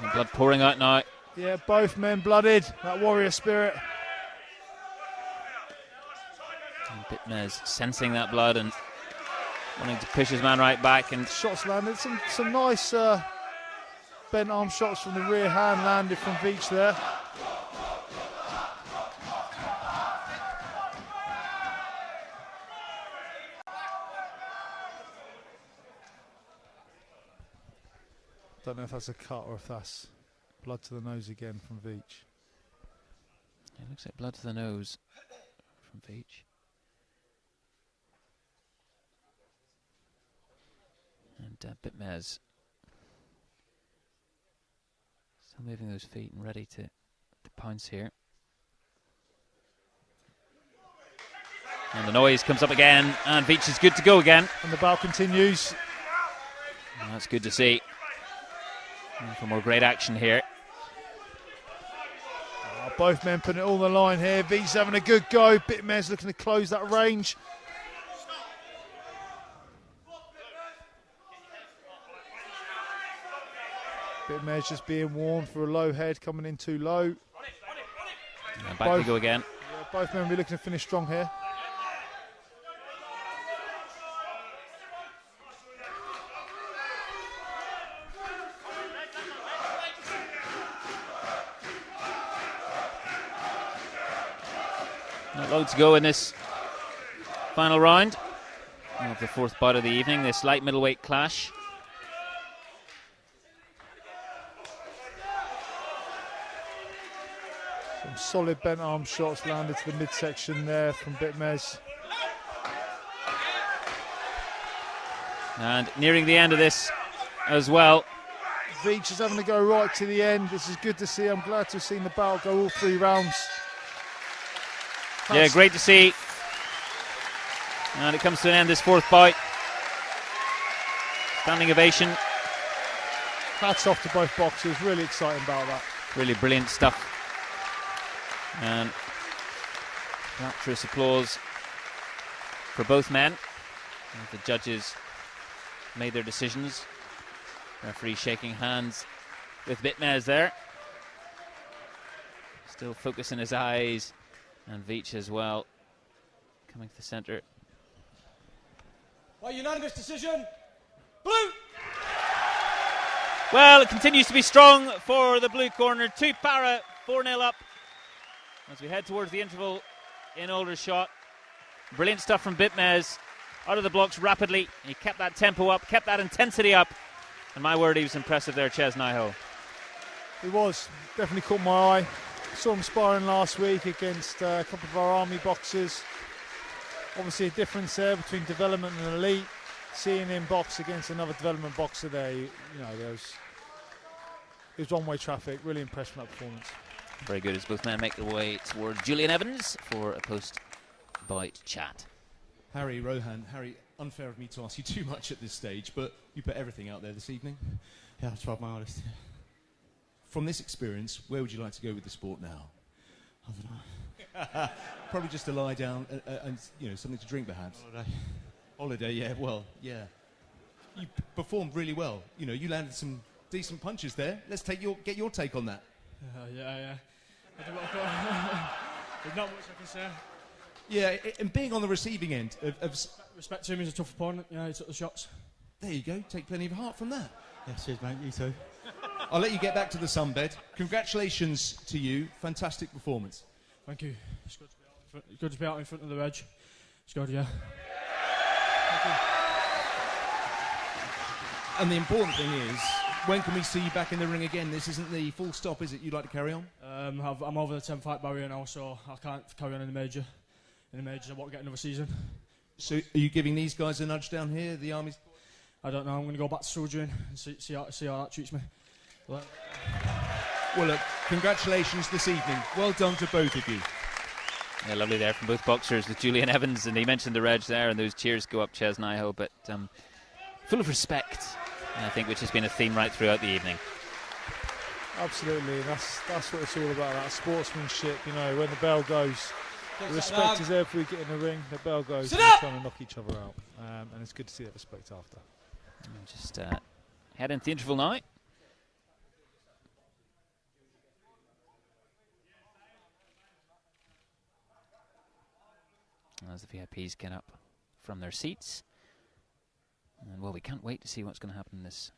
The blood pouring out now. Yeah, both men blooded. That warrior spirit. And Bitmare's sensing that blood and wanting to push his man right back. And shots landed. Some nice bent arm shots from the rear hand landed from Veach there. Don't know if that's a cut or if that's blood to the nose again from Veach. It looks like blood to the nose from Veach. And Bitmare's still moving those feet and ready to pounce here. And the noise comes up again, and Veach is good to go again. And the bout continues. And that's good to see. And for more great action here. Both men putting it all on the line here. Veach's having a good go. Bitmare's looking to close that range. Bitmare's just being warned for a low head coming in too low. And back we go again. Yeah, both men will be looking to finish strong here. Not long to go in this final round of the fourth bout of the evening, this light middleweight clash. Some solid bent arm shots landed to the midsection there from Bitmare's. And nearing the end of this as well. Veach is having to go right to the end. This is good to see. I'm glad to have seen the bout go all 3 rounds. Yeah, great to see. And it comes to an end, this fourth bout. Standing ovation. Hats off to both boxers. Really exciting about that. Really brilliant stuff. And rapturous applause for both men. And the judges made their decisions. Referee shaking hands with Bitmare's there. Still focus in his eyes. And Veach as well, coming to the centre. By unanimous decision, blue! Well, it continues to be strong for the blue corner. 2-para, 4-0 up. As we head towards the interval in Aldershot. Brilliant stuff from Bitmare's. Out of the blocks rapidly. He kept that tempo up, kept that intensity up. And my word, he was impressive there, Ches Niho. He was. Definitely caught my eye. Saw him sparring last week against a couple of our army boxers. Obviously a difference there between development and elite. Seeing him box against another development boxer there, you know, it was one-way traffic. Really impressed with that performance. Very good as both men make their way towards Julian Evans for a post-bout chat. Harry, Rohan, Harry, unfair of me to ask you too much at this stage, but you put everything out there this evening. Yeah, I tried my hardest. From this experience, where would you like to go with the sport now? I don't know. Probably just to lie down and you know, something to drink perhaps. Holiday, yeah, well, yeah. You performed really well. You know, you landed some decent punches there. Let's get your take on that. Yeah. There's not much I can say. Yeah, and being on the receiving end of Respect to him, he's a tough opponent. Yeah, he took the shots. There you go. Take plenty of heart from that. Yeah, cheers, mate. You too. I'll let you get back to the sunbed. Congratulations to you. Fantastic performance. Thank you. It's good to be out in front of the edge. It's good, yeah. And the important thing is, When can we see you back in the ring again? This isn't the full stop, is it? You'd like to carry on? I'm over the 10 fight barrier now, so I can't carry on in the major. In the majors, I want to get another season. So are you giving these guys a nudge down here, the Army's? I don't know, I'm going to go back to soldiering and see how that treats me. Well, look, congratulations this evening. Well done to both of you. Yeah, lovely there from both boxers with Julian Evans, and he mentioned the reg there, and those cheers go up Chesnaiho, but full of respect, I think, which has been a theme right throughout the evening. Absolutely, that's what it's all about, that sportsmanship. You know, when the bell goes, the respect is there if we get in the ring. The bell goes, we're trying to knock each other out, and it's good to see that respect after. Just head into the interval now. As the VIPs get up from their seats. And well, we can't wait to see what's going to happen in this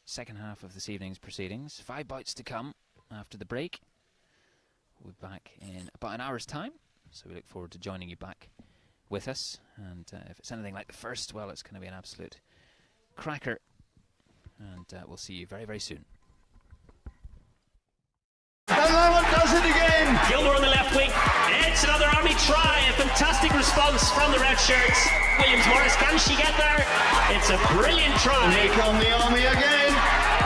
second half of this evening's proceedings. 5 bouts to come after the break. We'll be back in about an hour's time, so we look forward to joining you back with us. And if it's anything like the first, well, it's going to be an absolute cracker. And we'll see you very, very soon. And that one does it again. Gilmore on the left wing. It's another Army try. A fantastic response from the red shirts. Williams Morris, can she get there? It's a brilliant try. And here come the Army again.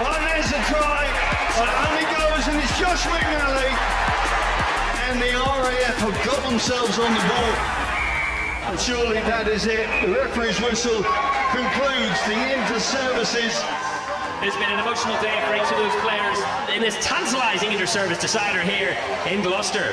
Oh, there's a try. And Army goes, and it's Josh McNally. And the RAF have got themselves on the ball. And surely that is it. The referee's whistle concludes the inter-services. It's been an emotional day for each of those players in this tantalising inter-service decider here in Gloucester.